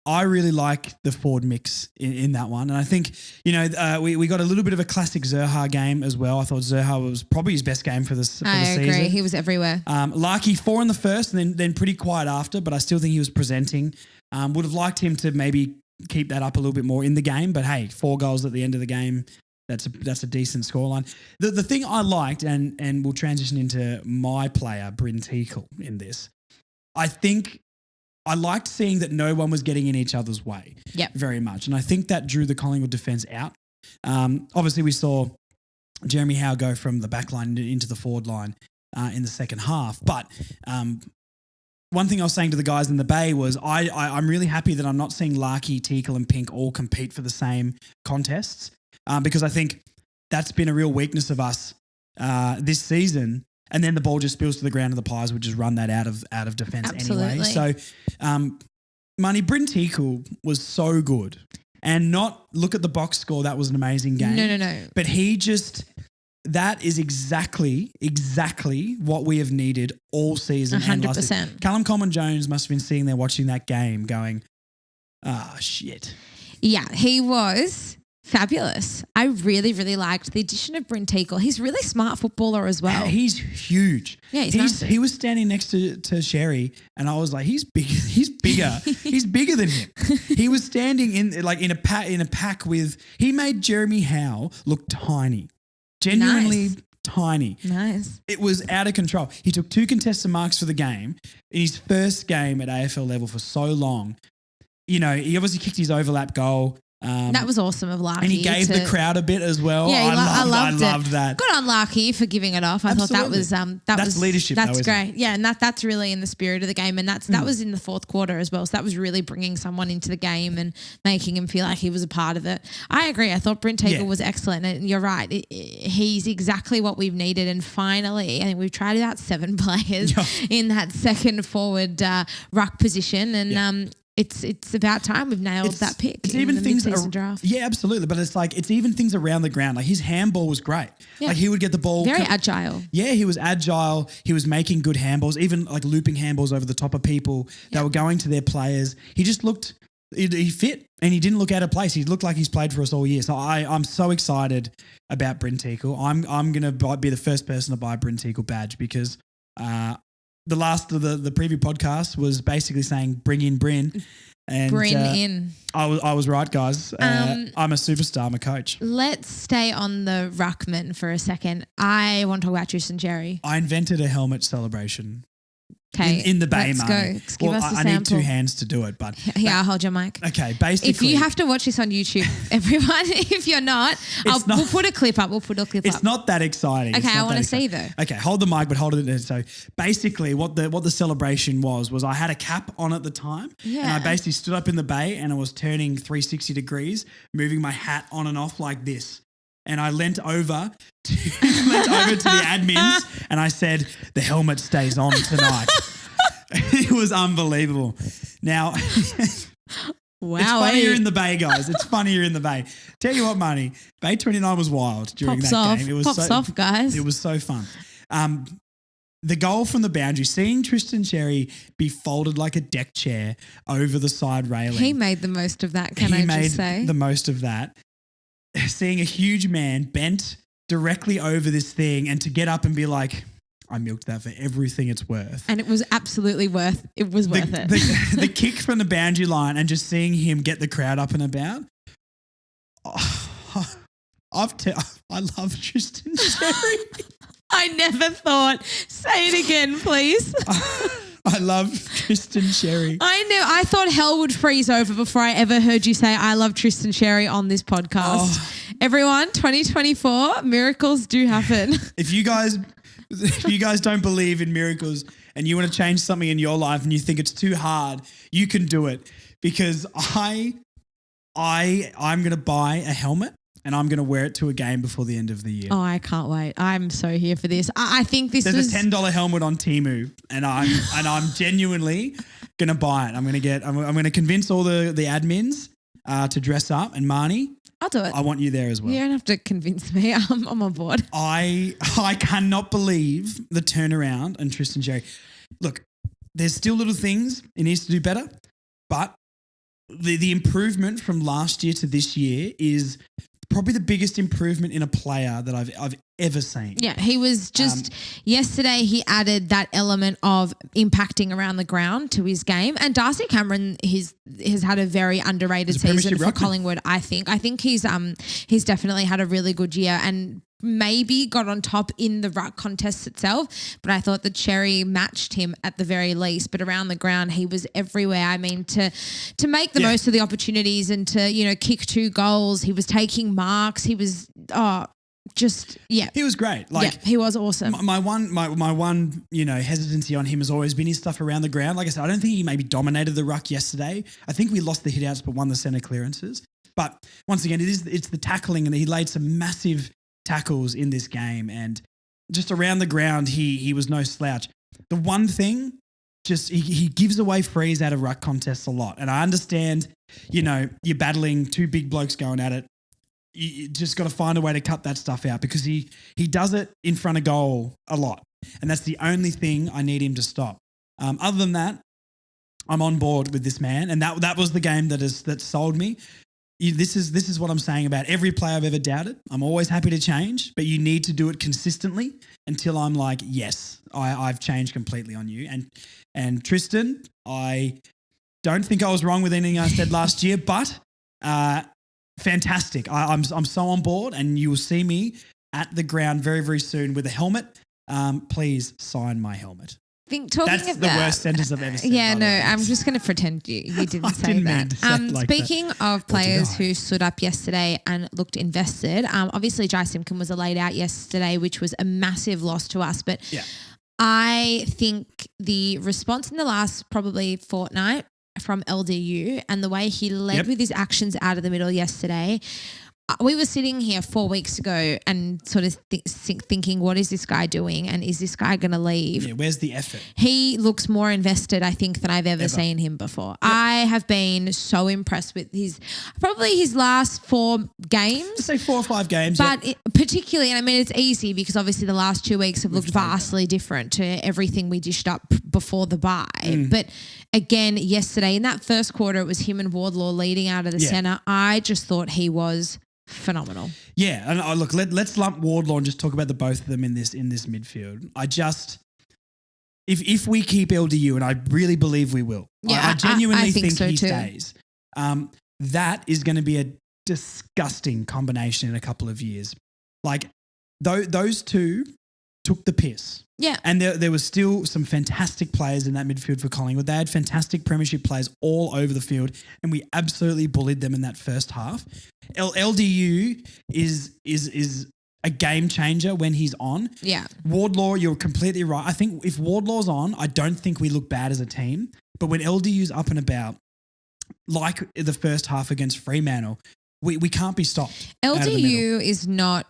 Speaker 1: I really like the forward mix in that one. And I think, we got a little bit of a classic Zerha game as well. I thought Zerha was probably his best game for the season.
Speaker 3: I agree. He was everywhere.
Speaker 1: Larky 4 in the first and then pretty quiet after, but I still think he was presenting. Would have liked him to maybe keep that up a little bit more in the game, but hey, 4 goals at the end of the game. That's a decent scoreline. The thing I liked, and we'll transition into my player, Bryn Teakle, in this, I think I liked seeing that no one was getting in each other's way very much. And I think that drew the Collingwood defence out. Obviously, we saw Jeremy Howe go from the back line into the forward line in the second half. But one thing I was saying to the guys in the Bay was I'm really happy that I'm not seeing Larky, Teakle and Pink all compete for the same contests. Because I think that's been a real weakness of us this season. And then the ball just spills to the ground and the Pies would just run that out of defence anyway. So, Bryn Teakle was so good. And not look at the box score, that was an amazing game.
Speaker 3: No.
Speaker 1: But that is exactly what we have needed all season.
Speaker 3: 100%.
Speaker 1: Callum Coleman-Jones must have been sitting there watching that game going, shit.
Speaker 3: Yeah, he was fabulous. I really, really liked the addition of Bryn Teakle. He's a really smart footballer as well.
Speaker 1: He's huge.
Speaker 3: Yeah,
Speaker 1: he was standing next to Sherry, and I was like, he's big. He's bigger. He's bigger than him. He was standing in a pack with. He made Jeremy Howe look tiny, genuinely tiny.
Speaker 3: Nice.
Speaker 1: It was out of control. He took 2 contested marks for the game in his first game at AFL level for so long. He obviously kicked his overlap goal.
Speaker 3: That was awesome of Larky.
Speaker 1: And he gave the crowd a bit as well.
Speaker 3: Yeah, I loved
Speaker 1: that.
Speaker 3: Good on Larky for giving it off. I thought that was
Speaker 1: that's leadership.
Speaker 3: That's great. Yeah, and that's really in the spirit of the game, and that was in the fourth quarter as well. So that was really bringing someone into the game and making him feel like he was a part of it. I agree. I thought Bryn Teakle was excellent, and you're right. He's exactly what we've needed. And finally, I think we've tried about 7 players in that second forward ruck position, and It's about time we've nailed that pick.
Speaker 1: It's even things
Speaker 3: draft.
Speaker 1: Yeah, absolutely. But it's even things around the ground. Like his handball was great. Yeah. Like he would get the ball
Speaker 3: very agile.
Speaker 1: Yeah, he was agile. He was making good handballs, even like looping handballs over the top of people that were going to their players. He just looked he fit and he didn't look out of place. He looked like he's played for us all year. So I'm so excited about Bryn Teakle. I'm gonna be the first person to buy a Bryn Teakle badge because the last of the preview podcast was basically saying bring in Bryn. And
Speaker 3: Bring in.
Speaker 1: I was right, guys. I'm a superstar. I'm a coach.
Speaker 3: Let's stay on the ruckman for a second. I want to talk about Tristan Xerri.
Speaker 1: I invented a helmet celebration.
Speaker 3: Okay,
Speaker 1: in the bay,
Speaker 3: let's
Speaker 1: Marnie.
Speaker 3: go. Give us a
Speaker 1: I need
Speaker 3: sample.
Speaker 1: 2 hands to do it, but
Speaker 3: Here, I'll hold your mic.
Speaker 1: okay. Basically,
Speaker 3: If you have to watch this on YouTube, everyone, if you're not, we'll put a clip up.
Speaker 1: It's not that exciting.
Speaker 3: Okay,
Speaker 1: It's not
Speaker 3: I want
Speaker 1: that
Speaker 3: to see
Speaker 1: exciting.
Speaker 3: though.
Speaker 1: Okay, hold the mic, but hold it there. So basically, what the celebration was I had a cap on at the time, and I
Speaker 3: Yeah.
Speaker 1: basically stood up in the bay and I was turning 360 degrees, moving my hat on and off like this. And I leant over to the admins and I said, "The helmet stays on tonight." It was unbelievable. Now,
Speaker 3: Wow,
Speaker 1: it's funnier in the bay, guys. It's funnier in the bay. Tell you what, Marnie, Bay 29 was wild during
Speaker 3: Pops
Speaker 1: that
Speaker 3: off.
Speaker 1: game. It was
Speaker 3: Pops off, guys.
Speaker 1: It was so fun. The goal from the boundary, seeing Tristan Xerri be folded like a deck chair over the side railing.
Speaker 3: He made the most of that. Can I just say?
Speaker 1: He made the most of that. Seeing a huge man bent directly over this thing and to get up and be like, I milked that for everything it's worth.
Speaker 3: And it was absolutely worth it.
Speaker 1: The kick from the boundary line and just seeing him get the crowd up and about. I love Tristan Xerri.
Speaker 3: I never thought. Say it again, please.
Speaker 1: I love Tristan Xerri.
Speaker 3: I know. I thought hell would freeze over before I ever heard you say I love Tristan Xerri on this podcast. Everyone, 2024, miracles do happen.
Speaker 1: If you guys don't believe in miracles and you want to change something in your life and you think it's too hard, you can do it, because I'm going to buy a helmet and I'm going to wear it to a game before the end of the year.
Speaker 3: Oh, I can't wait. I'm so here for this. I think this
Speaker 1: There's
Speaker 3: was
Speaker 1: a $10 helmet on Temu and I'm genuinely going to buy it. I'm going to convince all the admins to dress up, and Marnie,
Speaker 3: I'll do it.
Speaker 1: I want you there as well.
Speaker 3: You don't have to convince me. I'm on board.
Speaker 1: I cannot believe the turnaround on Tristan Xerri. Look, there's still little things he needs to do better, but the improvement from last year to this year is probably the biggest improvement in a player that I've ever seen.
Speaker 3: Yeah, he was just yesterday he added that element of impacting around the ground to his game. And Darcy Cameron has had a very underrated season for Collingwood, I think. I think he's definitely had a really good year and maybe got on top in the ruck contest itself, but I thought that Xerri matched him at the very least. But around the ground, he was everywhere. I mean, to make the most of the opportunities and to, kick 2 goals, he was taking marks. He was, he
Speaker 1: was great.
Speaker 3: He was awesome.
Speaker 1: My one, hesitancy on him has always been his stuff around the ground. Like I said, I don't think he maybe dominated the ruck yesterday. I think we lost the hit-outs but won the centre clearances. But once again, it's the tackling, and he laid some massive tackles in this game, and just around the ground he was no slouch. The one thing, just he gives away frees out of ruck contests a lot, and I understand you're battling 2 big blokes going at it. You just got to find a way to cut that stuff out, because he does it in front of goal a lot, and that's the only thing I need him to stop. Other than that, I'm on board with this man, and that was the game that sold me. This is what I'm saying about every player I've ever doubted. I'm always happy to change, but you need to do it consistently until I'm like, yes, I've changed completely on you. And Tristan, I don't think I was wrong with anything I said last year, but fantastic. I'm so on board, and you will see me at the ground very, very soon with a helmet. Please sign my helmet. That's the worst sentence I've ever said.
Speaker 3: Yeah, no, I'm just going to pretend you didn't say that. Speaking of players who stood up yesterday and looked invested, obviously Jai Simpkin was laid out yesterday, which was a massive loss to us. But I think the response in the last probably fortnight from LDU and the way he led with his actions out of the middle yesterday, we were sitting here 4 weeks ago and sort of thinking, what is this guy doing? And is this guy going to leave?
Speaker 1: Yeah, where's the effort?
Speaker 3: He looks more invested, I think, than I've ever seen him before. Yep. I have been so impressed with his last 4 games.
Speaker 1: Let's say 4 or 5 games.
Speaker 3: But particularly, and I mean, it's easy because obviously the last 2 weeks have looked vastly different to everything we dished up before the bye. But again, yesterday in that first quarter, it was him and Wardlaw leading out of the centre. I just thought he was phenomenal.
Speaker 1: Yeah, and look, let's lump Wardlaw and just talk about the both of them in this midfield. If we keep LDU, and I really believe we will, I genuinely think so he stays. That is going to be a disgusting combination in a couple of years. Like those two took the piss.
Speaker 3: Yeah.
Speaker 1: And there was still some fantastic players in that midfield for Collingwood. They had fantastic premiership players all over the field, and we absolutely bullied them in that first half. LDU is a game changer when he's on.
Speaker 3: Yeah.
Speaker 1: Wardlaw, you're completely right. I think if Wardlaw's on, I don't think we look bad as a team. But when LDU's up and about, like the first half against Fremantle, we can't be stopped.
Speaker 3: LDU is not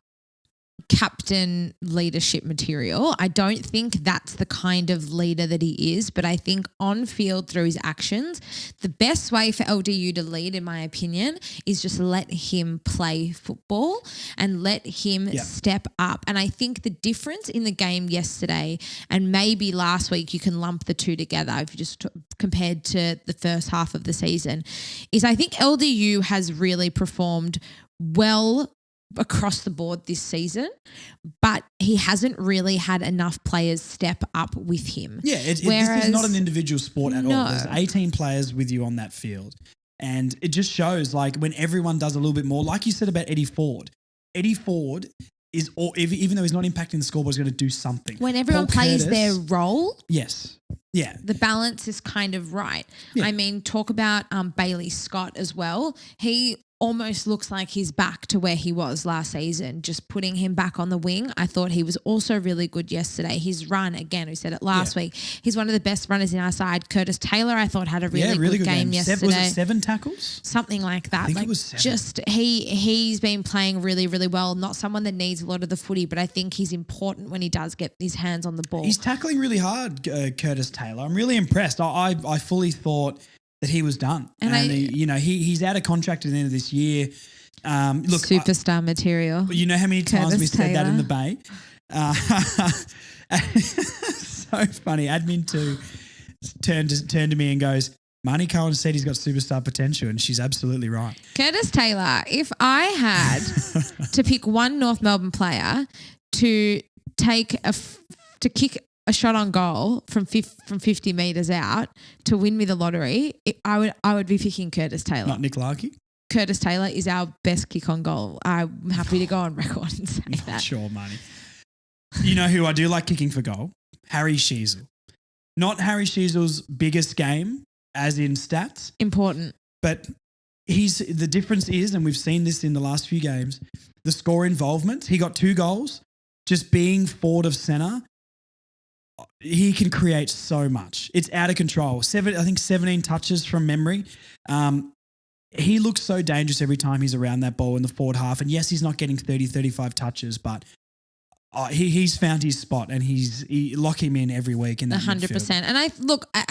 Speaker 3: captain leadership material. I don't think that's the kind of leader that he is, but I think on field through his actions, the best way for LDU to lead, in my opinion, is just let him play football and let him step up. And I think the difference in the game yesterday and maybe last week, you can lump the two together if you just compared to the first half of the season, is I think LDU has really performed well across the board this season, but he hasn't really had enough players step up with him.
Speaker 1: Yeah, this is not an individual sport at all. There's 18 players with you on that field. And it just shows like when everyone does a little bit more, like you said about Eddie Ford is, even though he's not impacting the scoreboard, he's going to do something.
Speaker 3: When everyone plays their role.
Speaker 1: Yes. Yeah.
Speaker 3: The balance is kind of right.
Speaker 1: Yeah.
Speaker 3: I mean, talk about Bailey Scott as well. He almost looks like he's back to where he was last season, just putting him back on the wing. I thought he was also really good yesterday. His run, again, we said it last week, he's one of the best runners in our side. Curtis Taylor, I thought, had a really good game yesterday.
Speaker 1: Was it 7 tackles?
Speaker 3: Something like that.
Speaker 1: I think it was 7.
Speaker 3: Just he's been playing really, really well. Not someone that needs a lot of the footy, but I think he's important when he does get his hands on the ball.
Speaker 1: He's tackling really hard, Curtis Taylor. I'm really impressed. I fully thought that he was done. And he's out of contract at the end of this year. Look,
Speaker 3: superstar material.
Speaker 1: You know how many times we said that in the Bay? So funny. Admin 2 turned to me and goes, Marnie Cohen said he's got superstar potential, and she's absolutely right.
Speaker 3: Curtis Taylor, if I had to pick one North Melbourne player to kick a shot on goal from 50 metres out to win me the lottery, I would be picking Curtis Taylor.
Speaker 1: Not Nick Larkey?
Speaker 3: Curtis Taylor is our best kick on goal. I'm happy to go on record and say that.
Speaker 1: Sure, Marnie. You know who I do like kicking for goal? Harry Sheezel. Not Harry Sheezel's biggest game, as in stats.
Speaker 3: Important.
Speaker 1: But the difference is, and we've seen this in the last few games, the score involvement. He got 2 goals. Just being forward of centre, he can create so much. It's out of control. I think 17 touches from memory. He looks so dangerous every time he's around that ball in the forward half. And yes, he's not getting 30, 35 touches, but he's found his spot, and he lock him in every week in that 100%.
Speaker 3: Midfield. And I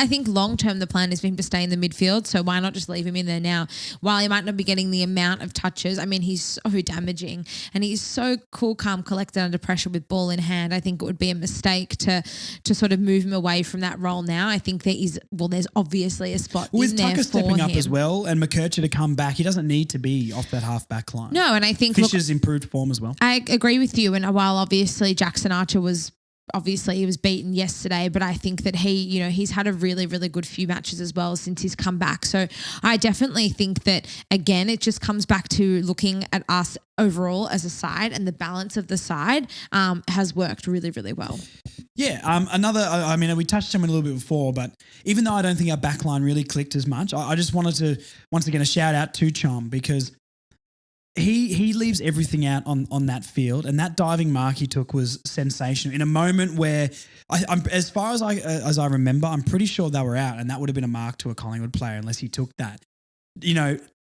Speaker 3: think long term the plan is for him to stay in the midfield. So why not just leave him in there now? While he might not be getting the amount of touches, I mean, he's so damaging, and he's so cool, calm, collected under pressure with ball in hand. I think it would be a mistake to sort of move him away from that role now. I think there's obviously a spot
Speaker 1: with
Speaker 3: in there
Speaker 1: Tucker
Speaker 3: for
Speaker 1: stepping
Speaker 3: him.
Speaker 1: up as well, and McKercher to come back. He doesn't need to be off that half back line.
Speaker 3: No, and I think
Speaker 1: Fisher's improved form as well.
Speaker 3: I agree with you. And while obviously Jackson Archer was beaten yesterday, but I think that he's had a really, really good few matches as well since he's come back. So I definitely think that, again, it just comes back to looking at us overall as a side, and the balance of the side has worked really, really well.
Speaker 1: Yeah. We touched on it a little bit before, but even though I don't think our back line really clicked as much, I just wanted to, once again, a shout out to Chom, because he leaves everything out on that field, and that diving mark he took was sensational in a moment where, I'm as far as I remember, I'm pretty sure they were out, and that would have been a mark to a Collingwood player unless he took that.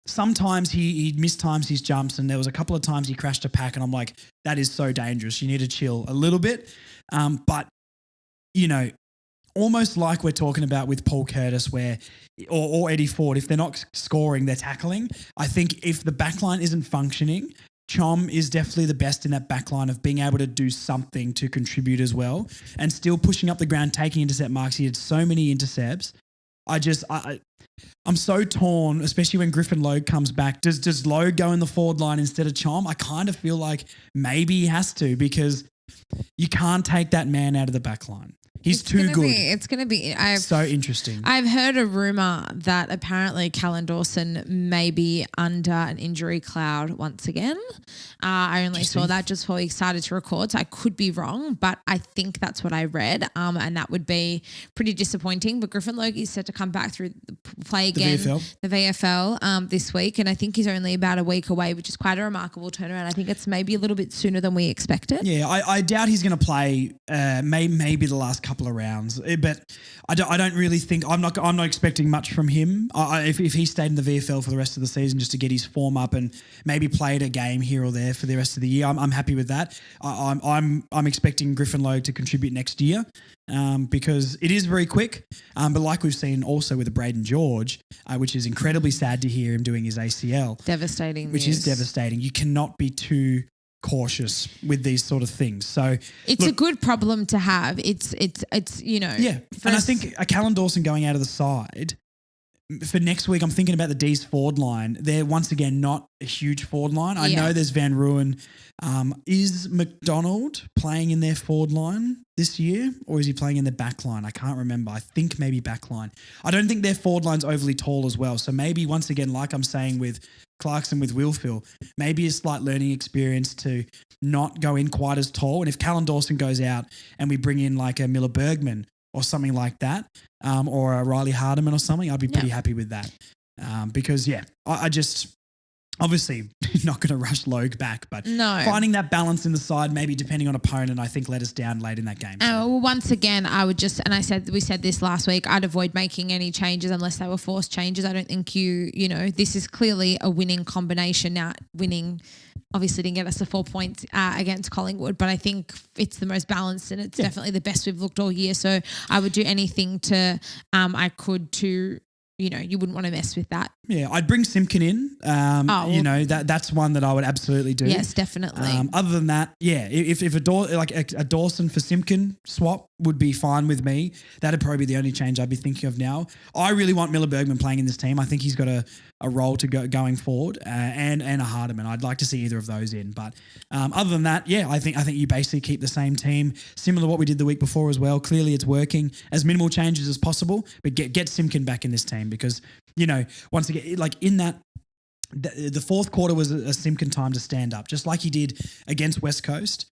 Speaker 1: Sometimes he mistimes his jumps, and there was a couple of times he crashed a pack, and I'm like, that is so dangerous. You need to chill a little bit. But almost like we're talking about with Paul Curtis or Eddie Ford, if they're not scoring, they're tackling. I think if the backline isn't functioning, Chom is definitely the best in that backline of being able to do something to contribute as well, and still pushing up the ground, taking intercept marks. He had so many intercepts. I'm so torn, especially when Griffin Logue comes back. Does Logue go in the forward line instead of Chom? I kind of feel like maybe he has to, because you can't take that man out of the back line. He's too good.
Speaker 3: It's going to be
Speaker 1: so interesting.
Speaker 3: I've heard a rumor that apparently Callan Dawson may be under an injury cloud once again. I only saw that just before we started to record, so I could be wrong, but I think that's what I read, and that would be pretty disappointing. But Griffin Logie is set to come back through play again, the VFL this week, and I think he's only about a week away, which is quite a remarkable turnaround. I think it's maybe a little bit sooner than we expected.
Speaker 1: Yeah, I doubt he's going to play maybe the last couple of rounds, but I don't really think I'm not expecting much from him. If he stayed in the VFL for the rest of the season just to get his form up and maybe played a game here or there for the rest of the year, I'm happy with that. I'm expecting Griffin Logue to contribute next year because it is very quick. But like we've seen also with Braden George, which is incredibly sad to hear him doing his ACL,
Speaker 3: devastating,
Speaker 1: which is devastating. You cannot be too cautious with these sort of things. So
Speaker 3: it's a good problem to have. It's
Speaker 1: yeah. And I think a Callan Dawson going out of the side for next week, I'm thinking about the D's forward line. They're once again not a huge forward line. I know there's Van Ruin. Is McDonald playing in their forward line this year, or is he playing in the back line? I can't remember. I think maybe back line. I don't think their forward line's overly tall as well. So maybe once again, like I'm saying with Clarkson with Wilfill, maybe a slight learning experience to not go in quite as tall. And if Callan Dawson goes out and we bring in like a Miller Bergman or something like that, or a Riley Hardiman or something, I'd be pretty happy with that. Because I just obviously not going to rush Logue back, but finding that balance in the side, maybe depending on opponent, I think let us down late in that game.
Speaker 3: Well, once again, I would just, and we said this last week, I'd avoid making any changes unless they were forced changes. I don't think this is clearly a winning combination. Now, winning obviously didn't get us the 4 points against Collingwood, but I think it's the most balanced and it's definitely the best we've looked all year. So I would do anything you wouldn't want to mess with that.
Speaker 1: Yeah, I'd bring Simpkin in. That's one that I would absolutely do.
Speaker 3: Yes, definitely.
Speaker 1: Other than that, if a Dawson for Simpkin swap would be fine with me. That'd probably be the only change I'd be thinking of now. I really want Miller Bergman playing in this team. I think he's got a role to go going forward, and a Hardiman. I'd like to see either of those in. But other than that, I think you basically keep the same team, similar to what we did the week before as well. Clearly, it's working. As minimal changes as possible, but get Simpkin back in this team because once again, like in that. The fourth quarter was a Simpkin time to stand up, just like he did against West Coast.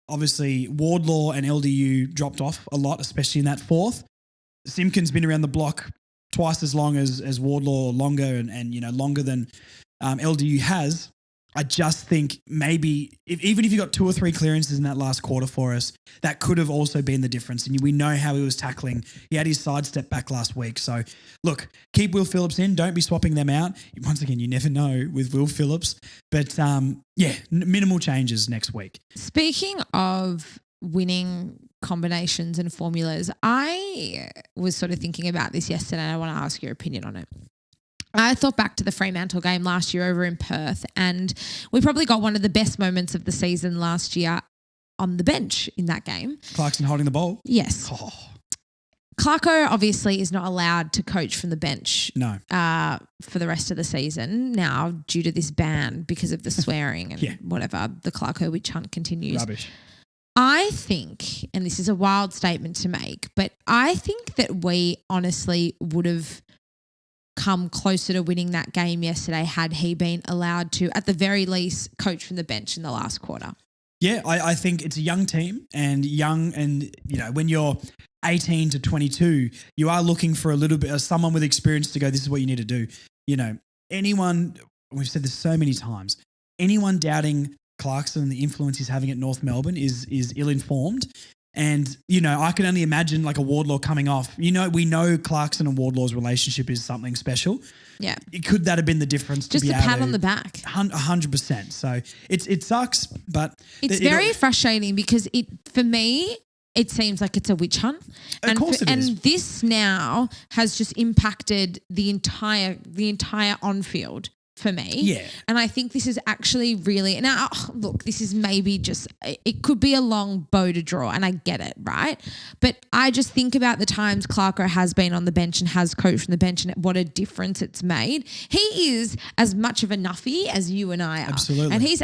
Speaker 1: Obviously, Wardlaw and LDU dropped off a lot, especially in that fourth. Simpkin's been around the block twice as long as Wardlaw, longer and longer than LDU has. I just think maybe even if you got 2 or 3 clearances in that last quarter for us, that could have also been the difference. And we know how he was tackling. He had his sidestep back last week. So, look, keep Will Phillips in. Don't be swapping them out. Once again, you never know with Will Phillips. But, minimal changes next week.
Speaker 3: Speaking of winning combinations and formulas, I was sort of thinking about this yesterday and I want to ask your opinion on it. I thought back to the Fremantle game last year over in Perth, and we probably got one of the best moments of the season last year on the bench in that game.
Speaker 1: Clarkson holding the ball?
Speaker 3: Yes.
Speaker 1: Oh.
Speaker 3: Clarko obviously is not allowed to coach from the bench for the rest of the season now due to this ban because of the swearing and whatever. The Clarko witch hunt continues.
Speaker 1: Rubbish.
Speaker 3: I think, and this is a wild statement to make, but I think that we honestly would have come closer to winning that game yesterday had he been allowed to, at the very least, coach from the bench in the last quarter.
Speaker 1: Yeah, I think it's a young team and when you're 18 to 22, you are looking for a little bit of someone with experience to go, this is what you need to do. Anyone, we've said this so many times, anyone doubting Clarkson and the influence he's having at North Melbourne is ill-informed. And, I can only imagine like a Wardlaw coming off. We know Clarkson and Wardlaw's relationship is something special.
Speaker 3: Yeah.
Speaker 1: Could that have been the difference?
Speaker 3: Just
Speaker 1: to be
Speaker 3: a pat on the back.
Speaker 1: 100%. So it sucks, but
Speaker 3: it's very frustrating because for me, it seems like it's a witch hunt.
Speaker 1: Of course it is.
Speaker 3: And this now has just impacted the entire on-field for me.
Speaker 1: Yeah.
Speaker 3: And I think this is actually really, now look, this is maybe just, it could be a long bow to draw and I get it, right? But I just think about the times Clarko has been on the bench and has coached from the bench and what a difference it's made. He is as much of a nuffy as you and I are.
Speaker 1: Absolutely.
Speaker 3: And he's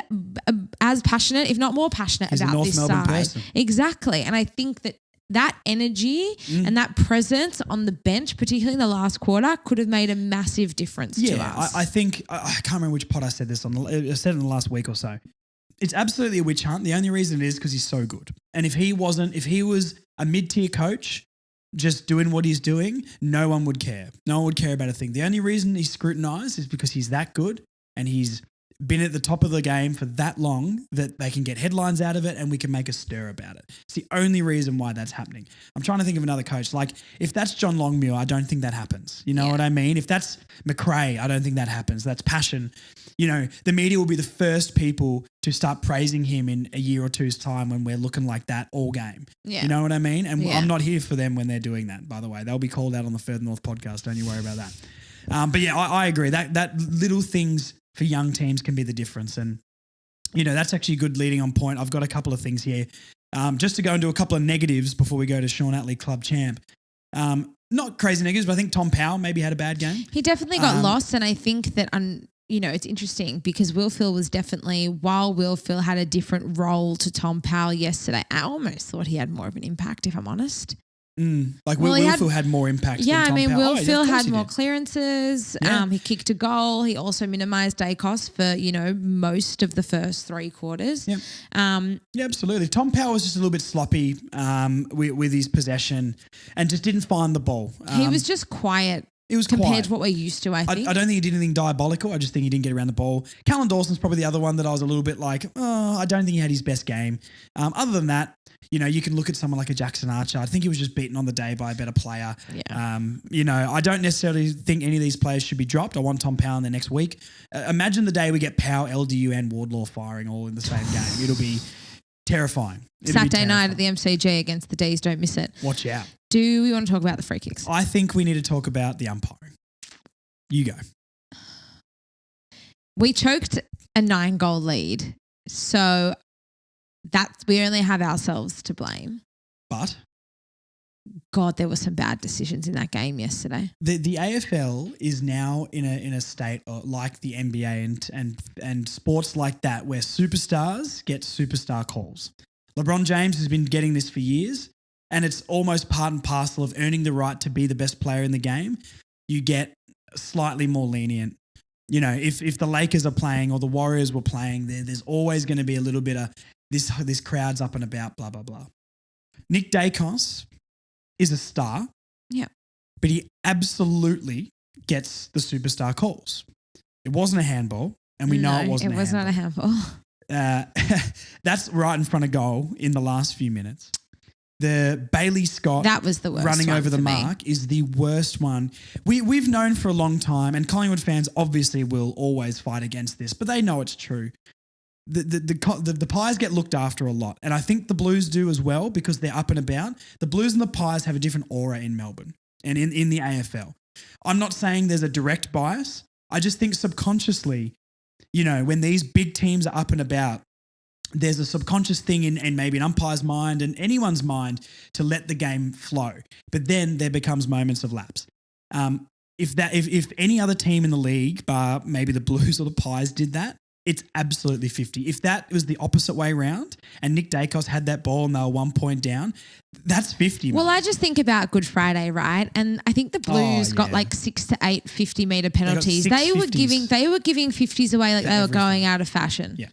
Speaker 3: as passionate, if not more passionate
Speaker 1: he's
Speaker 3: about
Speaker 1: a North
Speaker 3: this
Speaker 1: Melbourne
Speaker 3: side.
Speaker 1: person.
Speaker 3: Exactly. And I think that that energy and that presence on the bench, particularly in the last quarter, could have made a massive difference to us.
Speaker 1: I think I can't remember which pod I said this on. I said it in the last week or so. It's absolutely a witch hunt. The only reason it is because he's so good. And if he was a mid-tier coach just doing what he's doing, no one would care. No one would care about a thing. The only reason he's scrutinized is because he's that good and he's been at the top of the game for that long that they can get headlines out of it and we can make a stir about it. It's the only reason why that's happening. I'm trying to think of another coach. Like if that's John Longmuir, I don't think that happens. You know what I mean? If that's McRae, I don't think that happens. That's passion. You know, the media will be the first people to start praising him in a year or two's time when we're looking like that all game.
Speaker 3: Yeah.
Speaker 1: You know what I mean? And I'm not here for them when they're doing that, by the way. They'll be called out on the Further North podcast. Don't you worry about that. But yeah, I agree. That little things for young teams can be the difference. And, you know, that's actually a good leading on point. I've got a couple of things here. Just to go into a couple of negatives before we go to Sean Atley, club champ. Not crazy negatives, but I think Tom Powell maybe had a bad game.
Speaker 3: He definitely got lost, and I think that, you know, it's interesting because Will Phil was definitely, while Will Phil had a different role to Tom Powell yesterday, I almost thought he had more of an impact, if I'm honest.
Speaker 1: Like Will Phil had more impact than Tom Powell.
Speaker 3: Will Phil had more clearances. He kicked a goal. He also minimised Dacos for, you know, most of the first 3 quarters.
Speaker 1: Yeah, absolutely. Tom Powell was just a little bit sloppy with his possession and just didn't find the ball.
Speaker 3: He was just quiet.
Speaker 1: It was
Speaker 3: compared
Speaker 1: quiet
Speaker 3: to what we're used to, I think.
Speaker 1: I don't think he did anything diabolical. I just think he didn't get around the ball. Callan Dawson's probably the other one that I was a little bit like, I don't think he had his best game. Other than that, you know, you can look at someone like a Jackson Archer. I think he was just beaten on the day by a better player.
Speaker 3: Yeah.
Speaker 1: You know, I don't necessarily think any of these players should be dropped. I want Tom Powell in the next week. Imagine the day we get Powell, LDU and Wardlaw firing all in the same game. It'll be terrifying.
Speaker 3: Saturday night at the MCG against the D's. Don't miss it.
Speaker 1: Watch out.
Speaker 3: Do we want to talk about the free kicks?
Speaker 1: I think we need to talk about the umpiring. You go.
Speaker 3: We choked a 9-goal lead. So we only have ourselves to blame.
Speaker 1: But
Speaker 3: God, there were some bad decisions in that game yesterday.
Speaker 1: The AFL is now in a state like the NBA and sports like that where superstars get superstar calls. LeBron James has been getting this for years, and it's almost part and parcel of earning the right to be the best player in the game. You get slightly more lenient. You know, if the Lakers are playing or the Warriors were playing, there's always going to be a little bit of this crowd's up and about, blah, blah, blah. Nick Dacos is a star.
Speaker 3: Yeah.
Speaker 1: But he absolutely gets the superstar calls. It wasn't a handball, and we know it wasn't a handball.
Speaker 3: It was not a handball.
Speaker 1: That's right in front of goal in the last few minutes. The Bailey Scott
Speaker 3: that was the worst
Speaker 1: running
Speaker 3: one
Speaker 1: over the
Speaker 3: for me.
Speaker 1: mark is the worst one. We've known for a long time, and Collingwood fans obviously will always fight against this, but they know it's true. The Pies get looked after a lot, and I think the Blues do as well because they're up and about. The Blues and the Pies have a different aura in Melbourne and in the AFL. I'm not saying there's a direct bias. I just think subconsciously, you know, when these big teams are up and about, there's a subconscious thing in maybe an umpire's mind and anyone's mind to let the game flow. But then there becomes moments of lapse. If any other team in the league, bar maybe the Blues or the Pies, did that, it's absolutely 50. If that was the opposite way around and Nick Dacos had that ball and they were 1 point down, that's 50.
Speaker 3: Well, I just think about Good Friday, right? And I think the Blues got like 6 to 8 50-meter penalties. They were giving 50s away like they were going out of fashion.
Speaker 1: Yeah.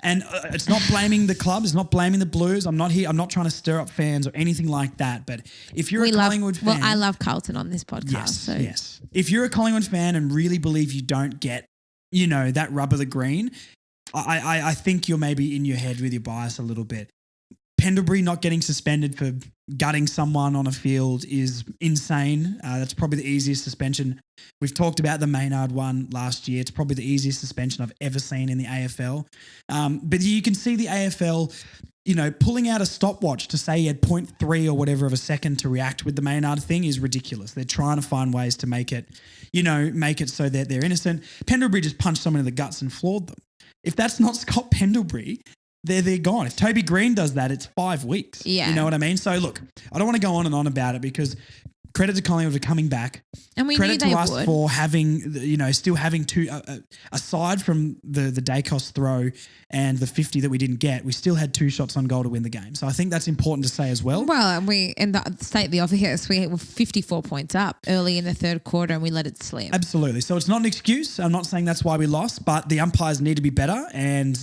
Speaker 1: And it's not blaming the club. It's not blaming the Blues. I'm not here. I'm not trying to stir up fans or anything like that. But if you're a Collingwood fan.
Speaker 3: Well, I love Carlton on this podcast.
Speaker 1: Yes. If you're a Collingwood fan and really believe you don't get, you know, that rub of the green, I think you're maybe in your head with your bias a little bit. Pendlebury not getting suspended for gutting someone on a field is insane. That's probably the easiest suspension. We've talked about the Maynard one last year. It's probably the easiest suspension I've ever seen in the AFL. But you can see the AFL, you know, pulling out a stopwatch to say he had 0.3 or whatever of a second to react with the Maynard thing is ridiculous. They're trying to find ways to make it so that they're innocent. Pendlebury just punched someone in the guts and floored them. If that's not Scott Pendlebury, they're gone. If Toby Green does that, it's 5 weeks.
Speaker 3: Yeah.
Speaker 1: You know what I mean? So look, I don't want to go on and on about it because credit to Collingwood for coming back.
Speaker 3: And we
Speaker 1: credit
Speaker 3: knew they
Speaker 1: to us
Speaker 3: would.
Speaker 1: for having, still having two, aside from the Dacos throw and the 50 that we didn't get, we still had 2 shots on goal to win the game. So I think that's important to say as well.
Speaker 3: Well, and we, in the state of the obvious, we were 54 points up early in the third quarter and we let it slip.
Speaker 1: Absolutely. So it's not an excuse. I'm not saying that's why we lost, but the umpires need to be better. And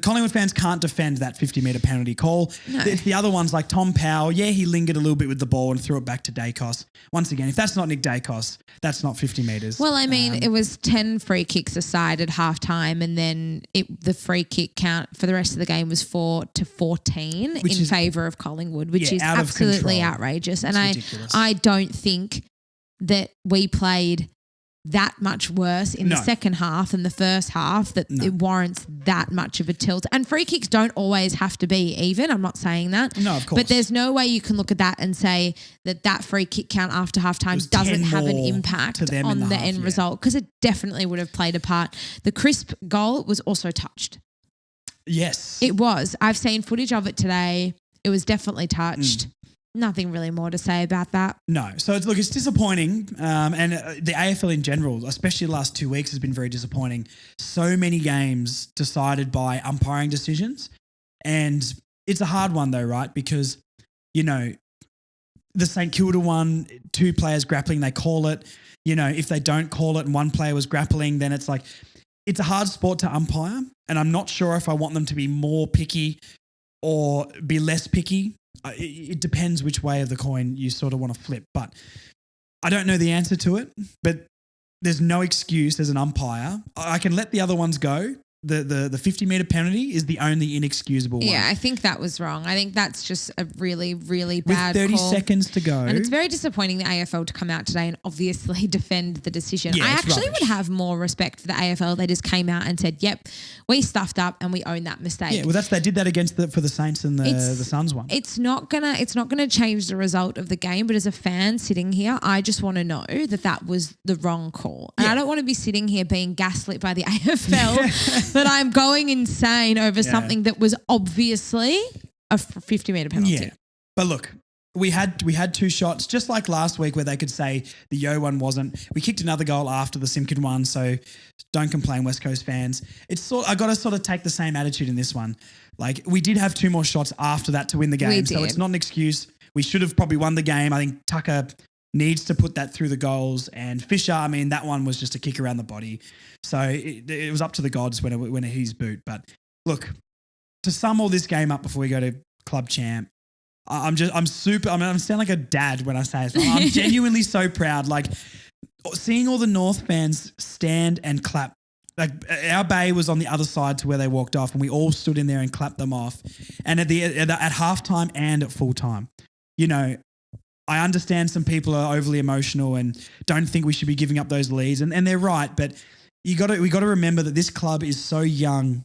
Speaker 1: Collingwood fans can't defend that 50-metre penalty call.
Speaker 3: No.
Speaker 1: It's the other ones like Tom Powell. Yeah, he lingered a little bit with the ball and threw it back to Dacos. Once again, if that's not Nick Dacos, that's not 50 metres.
Speaker 3: Well, I mean, it was 10 free kicks aside at halftime, and then the free kick count for the rest of the game was 4-14 in favour of Collingwood, which is absolutely outrageous. And I don't think that we played that much worse in the second half than the first half that it warrants that much of a tilt. And free kicks don't always have to be even. I'm not saying that.
Speaker 1: No, of course.
Speaker 3: But there's no way you can look at that and say that free kick count after halftime doesn't have an impact on the end result, because it definitely would have played a part. The crisp goal was also touched.
Speaker 1: Yes.
Speaker 3: It was. I've seen footage of it today. It was definitely touched. Nothing really more to say about that.
Speaker 1: No. So, it's disappointing. And the AFL in general, especially the last 2 weeks, has been very disappointing. So many games decided by umpiring decisions. And it's a hard one though, right? Because, the St Kilda one, 2 players grappling, they call it. If they don't call it and 1 player was grappling, then it's like, it's a hard sport to umpire. And I'm not sure if I want them to be more picky or be less picky. It depends which way of the coin you sort of want to flip. But I don't know the answer to it. But there's no excuse as an umpire. I can let the other ones go. The 50-metre penalty is the only inexcusable one.
Speaker 3: Yeah, I think that was wrong. I think that's just a really, really bad
Speaker 1: With 30
Speaker 3: call.
Speaker 1: seconds to go.
Speaker 3: And it's very disappointing the AFL to come out today and obviously defend the decision.
Speaker 1: Yeah,
Speaker 3: I
Speaker 1: it's
Speaker 3: actually
Speaker 1: rubbish.
Speaker 3: would have more respect for the AFL. They just came out and said, yep, we stuffed up and we own that mistake.
Speaker 1: Yeah, well, they did that for the Saints and the Suns one.
Speaker 3: It's not gonna change the result of the game, but as a fan sitting here, I just want to know that was the wrong call. And I don't want to be sitting here being gaslit by the AFL that I'm going insane over something that was obviously a 50-metre penalty.
Speaker 1: Yeah. But look, we had 2 shots, just like last week where they could say the Yo one wasn't. We kicked another goal after the Simpkin one, so don't complain, West Coast fans. I got to sort of take the same attitude in this one. Like, we did have 2 more shots after that to win the game, so it's not an excuse. We should have probably won the game. I think Tucker needs to put that through the goals, and Fisher, I mean, that one was just a kick around the body. So it was up to the gods when he's boot. But look, to sum all this game up before we go to Club Champ, I sound like a dad when I say this. I'm genuinely so proud. Like, seeing all the North fans stand and clap. Like, our bay was on the other side to where they walked off, and we all stood in there and clapped them off. And at halftime and at full time, I understand some people are overly emotional and don't think we should be giving up those leads, and they're right. But we got to remember that this club is so young.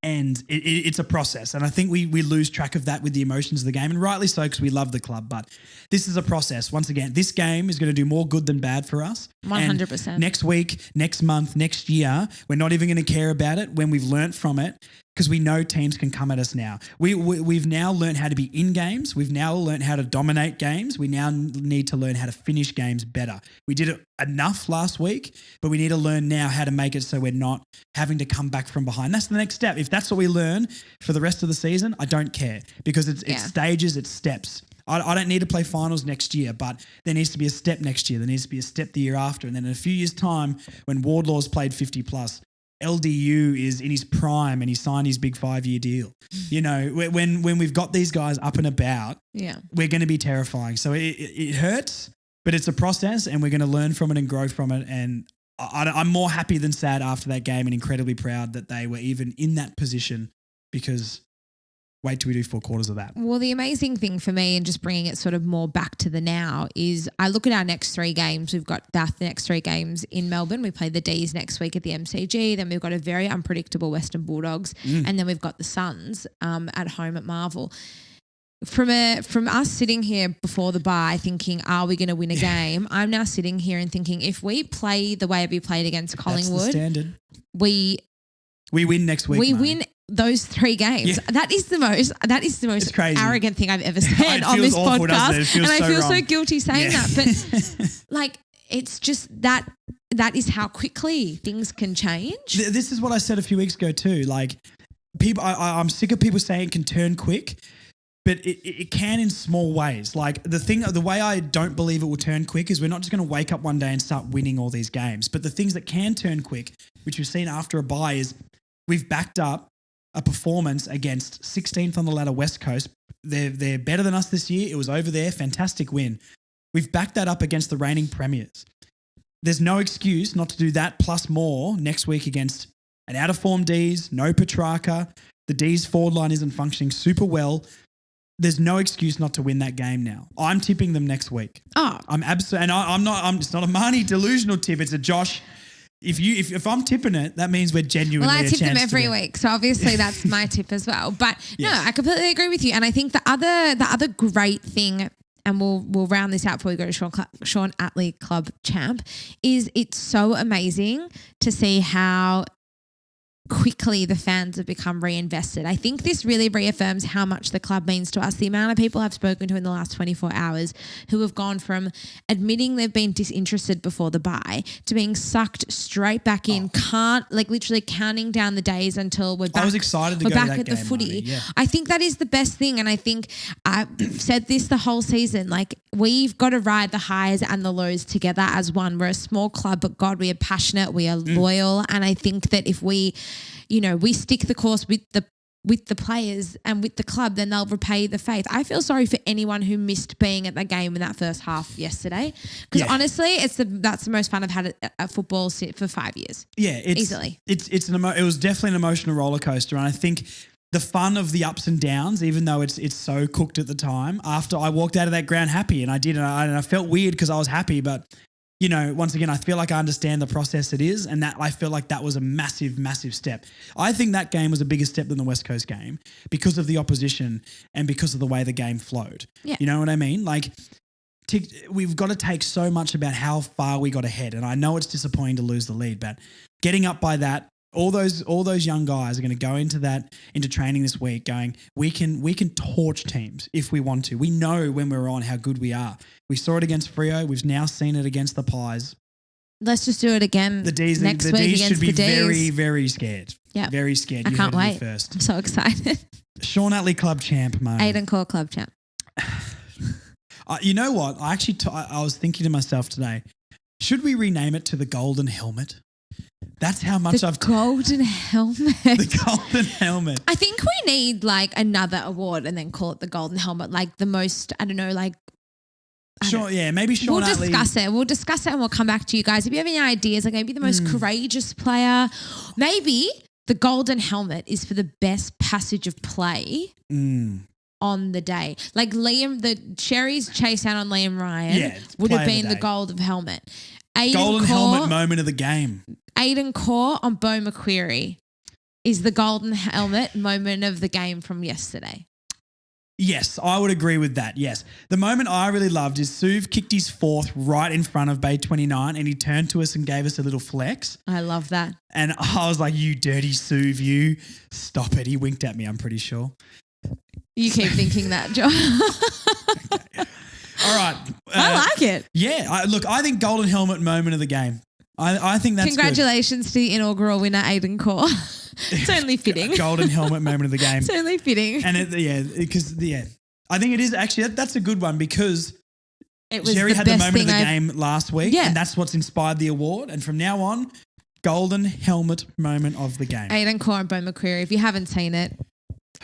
Speaker 1: And it's a process. And I think we lose track of that with the emotions of the game, and rightly so, because we love the club. But this is a process. Once again, this game is going to do more good than bad for us.
Speaker 3: 100%.
Speaker 1: And next week, next month, next year, we're not even going to care about it when we've learnt from it, because we know teams can come at us now. We've now learned how to be in games. We've now learned how to dominate games. We now need to learn how to finish games better. We did it enough last week, but we need to learn now how to make it so we're not having to come back from behind. That's the next step. If that's what we learn for the rest of the season, I don't care, because it's stages, it's steps. I don't need to play finals next year, but there needs to be a step next year. There needs to be a step the year after. And then in a few years' time, when Wardlaw's played 50 plus, LDU is in his prime and he signed his big 5-year deal. When we've got these guys up and about, we're going to be terrifying. So it hurts, but it's a process, and we're going to learn from it and grow from it. And I'm more happy than sad after that game, and incredibly proud that they were even in that position, because wait till we do 4 quarters of that.
Speaker 3: Well, the amazing thing for me, and just bringing it sort of more back to the now, is I look at our next 3 games. We've got the next 3 games in Melbourne. We play the D's next week at the MCG. Then we've got a very unpredictable Western Bulldogs. And then we've got the Suns at home at Marvel. From us sitting here before the bye thinking, are we going to win a game? I'm now sitting here and thinking, if we play the way we played against Collingwood,
Speaker 1: that's the standard.
Speaker 3: we
Speaker 1: We win next week.
Speaker 3: We
Speaker 1: Marnie.
Speaker 3: win those 3 games.
Speaker 1: Yeah.
Speaker 3: That is the most arrogant thing I've ever said on this
Speaker 1: awful,
Speaker 3: podcast.
Speaker 1: And
Speaker 3: I feel
Speaker 1: wrong.
Speaker 3: so guilty saying that. But like, it's just that is how quickly things can change.
Speaker 1: This is what I said a few weeks ago too. Like, people, I'm sick of people saying it can turn quick, but it can in small ways. Like the way I don't believe it will turn quick is we're not just going to wake up one day and start winning all these games. But the things that can turn quick, which we've seen after a bye, is we've backed up a performance against 16th on the ladder West Coast. They're better than us this year. It was over there. Fantastic win. We've backed that up against the reigning premiers. There's no excuse not to do that plus more next week against an out-of-form D's, no Petrarca. The D's forward line isn't functioning super well. There's no excuse not to win that game now. I'm tipping them next week.
Speaker 3: Oh.
Speaker 1: I'm absolutely, and I'm not, it's not a Marnie delusional tip. It's a Josh. If I'm tipping it, that means we're genuinely.
Speaker 3: Well, I tip them every
Speaker 1: to
Speaker 3: week, so obviously that's my tip as well. But
Speaker 1: Yes.
Speaker 3: no, I completely agree with you. And I think the other great thing, and we'll round this out before we go to Sean Atlee Club Champ, is it's so amazing to see how quickly the fans have become reinvested. I think this really reaffirms how much the club means to us. The amount of people I've spoken to in the last 24 hours who have gone from admitting they've been disinterested before the bye to being sucked straight back in, literally counting down the days until we're back.
Speaker 1: I was excited to
Speaker 3: we're
Speaker 1: go
Speaker 3: back
Speaker 1: to that
Speaker 3: at the
Speaker 1: game,
Speaker 3: footy.
Speaker 1: Marnie, yeah.
Speaker 3: I think that is the best thing, and I think I've said this the whole season. Like, we've got to ride the highs and the lows together as one. We're a small club, but God, we are passionate, we are loyal, and I think that if we stick the course with the players and with the club, then they'll repay the faith. I feel sorry for anyone who missed being at the game in that first half yesterday, because honestly, that's the most fun I've had at football for 5 years.
Speaker 1: Yeah,
Speaker 3: easily.
Speaker 1: It was definitely an emotional roller coaster, and I think the fun of the ups and downs, even though it's so cooked at the time. After I walked out of that ground happy, and I felt weird because I was happy, but. Once again, I feel like I understand the process it is, and that I feel like that was a massive, massive step. I think that game was a bigger step than the West Coast game because of the opposition and because of the way the game flowed.
Speaker 3: Yeah.
Speaker 1: You know what I mean? Like, we've got to take so much about how far we got ahead, and I know it's disappointing to lose the lead, but getting up by that, all those young guys are going to go into training this week going, we can torch teams if we want to. We know when we're on how good we are. We saw it against Freo. We've now seen it against the Pies.
Speaker 3: Let's just do it again.
Speaker 1: The D's
Speaker 3: next week against
Speaker 1: should be
Speaker 3: the D's.
Speaker 1: very, very scared.
Speaker 3: Yeah,
Speaker 1: very scared.
Speaker 3: I
Speaker 1: You
Speaker 3: can't
Speaker 1: heard it
Speaker 3: wait.
Speaker 1: here first.
Speaker 3: I'm so excited.
Speaker 1: Sean Atlee Club Champ, mate.
Speaker 3: Aiden Core Club Champ.
Speaker 1: You know what? I actually I was thinking to myself today, should we rename it to the Golden Helmet? That's how much
Speaker 3: the
Speaker 1: I've
Speaker 3: golden helmet.
Speaker 1: The golden helmet.
Speaker 3: I think we need like another award and then call it the golden helmet. Like the most, I don't know, like.
Speaker 1: Sure, yeah, maybe Sean
Speaker 3: We'll
Speaker 1: Atlee.
Speaker 3: discuss it. We'll discuss it and we'll come back to you guys. If you have any ideas, like maybe the most courageous player, maybe the golden helmet is for the best passage of play on the day. Like the Sherry's chase out on Liam Ryan would have been the golden helmet.
Speaker 1: Golden helmet moment of the game.
Speaker 3: Aiden Core on Bo McQuarrie is the golden helmet moment of the game from yesterday.
Speaker 1: Yes, I would agree with that. Yes. The moment I really loved is Suv kicked his fourth right in front of Bay 29 and he turned to us and gave us a little flex.
Speaker 3: I love that.
Speaker 1: And I was like, you dirty Suv, you. Stop it. He winked at me, I'm pretty sure.
Speaker 3: You keep thinking that, John.
Speaker 1: Okay. All right.
Speaker 3: I like it.
Speaker 1: Yeah. I think golden helmet moment of the game. I think that's
Speaker 3: Congratulations to the inaugural winner, Aiden Core. It's only fitting.
Speaker 1: Golden helmet moment of the game.
Speaker 3: It's only fitting.
Speaker 1: And I think it is actually, that's a good one because
Speaker 3: it was
Speaker 1: Jerry had the moment of the
Speaker 3: thing
Speaker 1: game last week and that's what's inspired the award. And from now on, golden helmet moment of the game.
Speaker 3: Aiden Core and Bo McQuarrie. If you haven't seen it,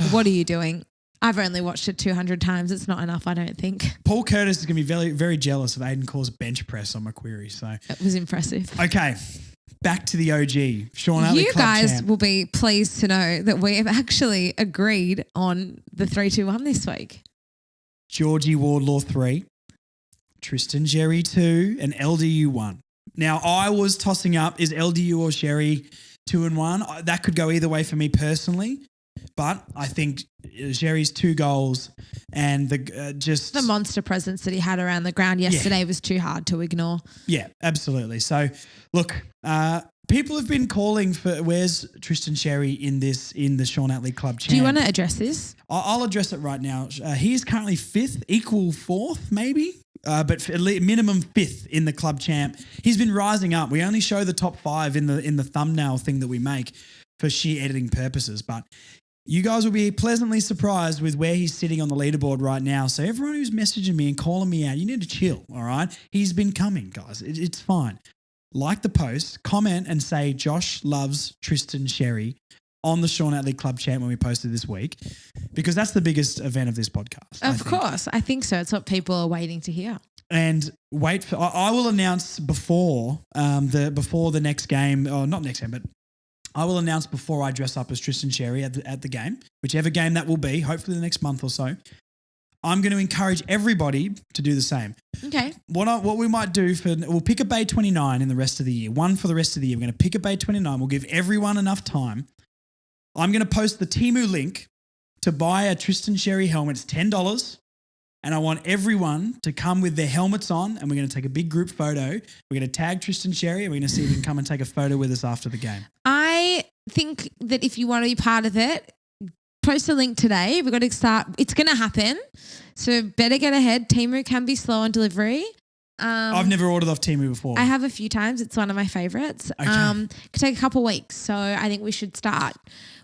Speaker 3: what are you doing? I've only watched it 200 times. It's not enough, I don't think.
Speaker 1: Paul Curtis is going to be very, very jealous of Aiden Core's bench press on McQuarrie. So
Speaker 3: it was impressive.
Speaker 1: Okay, back to the OG. Sean Atlee
Speaker 3: You
Speaker 1: Club
Speaker 3: guys
Speaker 1: champ.
Speaker 3: will be pleased to know that we have actually agreed on the 3-2-1 this week.
Speaker 1: Georgie Wardlaw 3, Tristan Jerry 2, and LDU 1. Now, I was tossing up, is LDU or Sherry 2 and 1? That could go either way for me personally. But I think Sherry's 2 goals and the
Speaker 3: monster presence that he had around the ground yesterday was too hard to ignore.
Speaker 1: Yeah, absolutely. So, look, People have been calling for where's Tristan Sherry in the Sean Atlee Club Champ.
Speaker 3: Do you want to address this?
Speaker 1: I'll address it right now. He is currently 5th, equal 4th maybe, but minimum 5th in the Club Champ. He's been rising up. We only show the top 5 in the thumbnail thing that we make for sheer editing purposes, but you guys will be pleasantly surprised with where he's sitting on the leaderboard right now. So everyone who's messaging me and calling me out, you need to chill, all right? He's been coming, guys. It's fine. Like the post, comment and say Josh loves Tristan Sherry on the Sean Atlee Club Champ when we posted this week, because that's the biggest event of this podcast.
Speaker 3: Of course. I think so. It's what people are waiting to hear.
Speaker 1: And I will announce before the next game, or not next game, but I will announce before I dress up as Tristan Sherry at the game, whichever game that will be, hopefully the next month or so. I'm going to encourage everybody to do the same.
Speaker 3: Okay.
Speaker 1: What we might do we'll pick a Bay 29 in the rest of the year. One for the rest of the year. We're going to pick a Bay 29. We'll give everyone enough time. I'm going to post the Temu link to buy a Tristan Sherry helmet. It's $10. And I want everyone to come with their helmets on, and we're going to take a big group photo. We're going to tag Tristan Sherry, and we're going to see if we can come and take a photo with us after the game.
Speaker 3: I think that if you want to be part of it, post a link today. We've got to start. It's going to happen. So better get ahead. Temu can be slow on delivery.
Speaker 1: I've never ordered off Temu before.
Speaker 3: I have a few times. It's one of my favorites.
Speaker 1: Okay.
Speaker 3: Could take a couple of weeks. So I think we should start.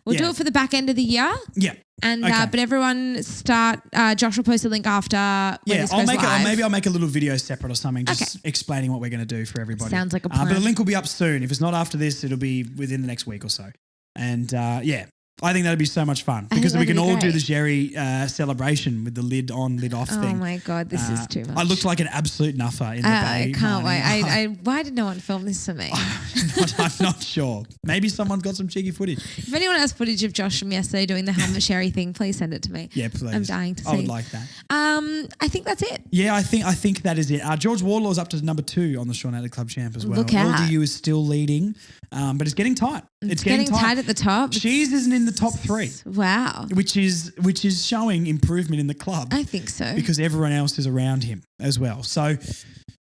Speaker 3: We'll do it for the back end of the year.
Speaker 1: Yeah.
Speaker 3: And
Speaker 1: Okay.
Speaker 3: but everyone start. Josh will post a link after. When this goes live.
Speaker 1: Maybe I'll make a little video separate or something, just explaining what we're going to do for everybody.
Speaker 3: Sounds like a plan.
Speaker 1: But the link will be up soon. If it's not after this, it'll be within the next week or so. And I think that'd be so much fun because we can all do the Sherry celebration with the lid on, lid off thing.
Speaker 3: Oh my God, this is too much.
Speaker 1: I looked like an absolute nuffer in the bay.
Speaker 3: I can't wait. Why did no one film this for me?
Speaker 1: I'm not sure. Maybe someone's got some cheeky footage.
Speaker 3: If anyone has footage of Josh from yesterday doing the helmet Sherry thing, please send it to me.
Speaker 1: Yeah, please.
Speaker 3: I'm dying to see.
Speaker 1: I would like that.
Speaker 3: I think that's it.
Speaker 1: Yeah, I think that is it. George Warlord's up to number 2 on the Sean Atlee Club Champ as well.
Speaker 3: Look out.
Speaker 1: LDU is still leading, but it's getting tight.
Speaker 3: It's getting tight at the top.
Speaker 1: She's isn't in the top 3.
Speaker 3: Wow.
Speaker 1: Which is showing improvement in the club.
Speaker 3: I think so.
Speaker 1: Because everyone else is around him as well. So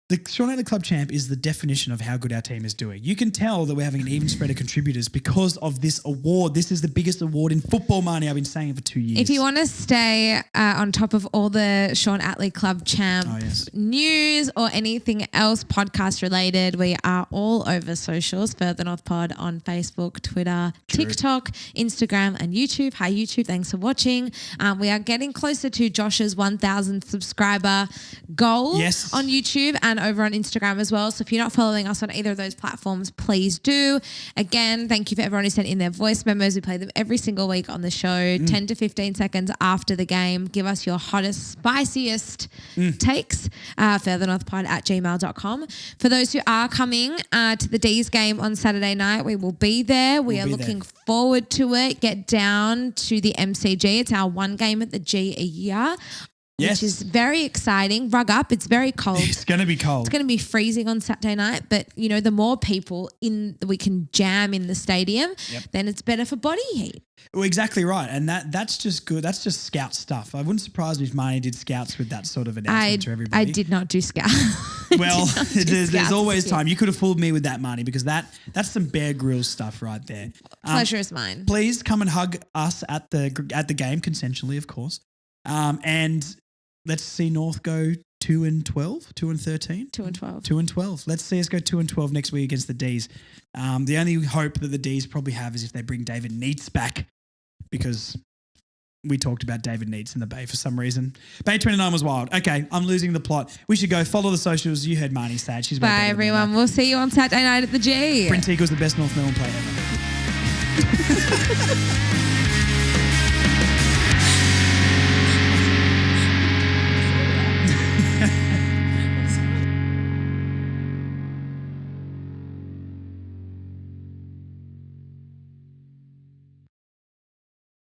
Speaker 1: the Sean Atlee Club Champ is the definition of how good our team is doing. You can tell that we're having an even spread of contributors because of this award. This is the biggest award in football money. I've been saying it for 2 years.
Speaker 3: If you want to stay on top of all the Sean Atlee Club Champ news or anything else podcast related, we are all over socials. Further North Pod on Facebook, Twitter, TikTok, Instagram and YouTube. Hi YouTube, thanks for watching. We are getting closer to Josh's 1,000 subscriber goal on YouTube and over on Instagram as well. So if you're not following us on either of those platforms, please do. Again, thank you for everyone who sent in their voice memos. We play them every single week on the show, 10 to 15 seconds after the game. Give us your hottest, spiciest takes, furthernorthpod@gmail.com. For those who are coming to the D's game on Saturday night, we will be there. We are looking forward to it. Get down to the MCG. It's our one game at the G a year. Which is very exciting. Rug up. It's very cold.
Speaker 1: It's going to be cold.
Speaker 3: It's going to be freezing on Saturday night. But, the more people we can jam in the stadium, then it's better for body heat.
Speaker 1: Well, exactly right. And that's just good. That's just scout stuff. I wouldn't surprise me if Marnie did scouts with that sort of announcement to everybody.
Speaker 3: I did not do scouts.
Speaker 1: Well, there's always time. You could have fooled me with that, Marnie, because that's some Bear Grylls stuff right there.
Speaker 3: Pleasure is mine.
Speaker 1: Please come and hug us at the game, consensually, of course. And let's see North go 2-12, 2-13,
Speaker 3: 2-12,
Speaker 1: 2-12. Let's see us go 2-12 next week against the D's. The only hope that the D's probably have is if they bring David Neitz back, because we talked about David Neitz in the Bay for some reason. Bay 29 was wild. Okay, I'm losing the plot. We should go follow the socials. You heard Marnie say it. She's
Speaker 3: Bye everyone. We'll see you on Saturday night at the G.
Speaker 1: Brent Eagle's the best North Melbourne player ever.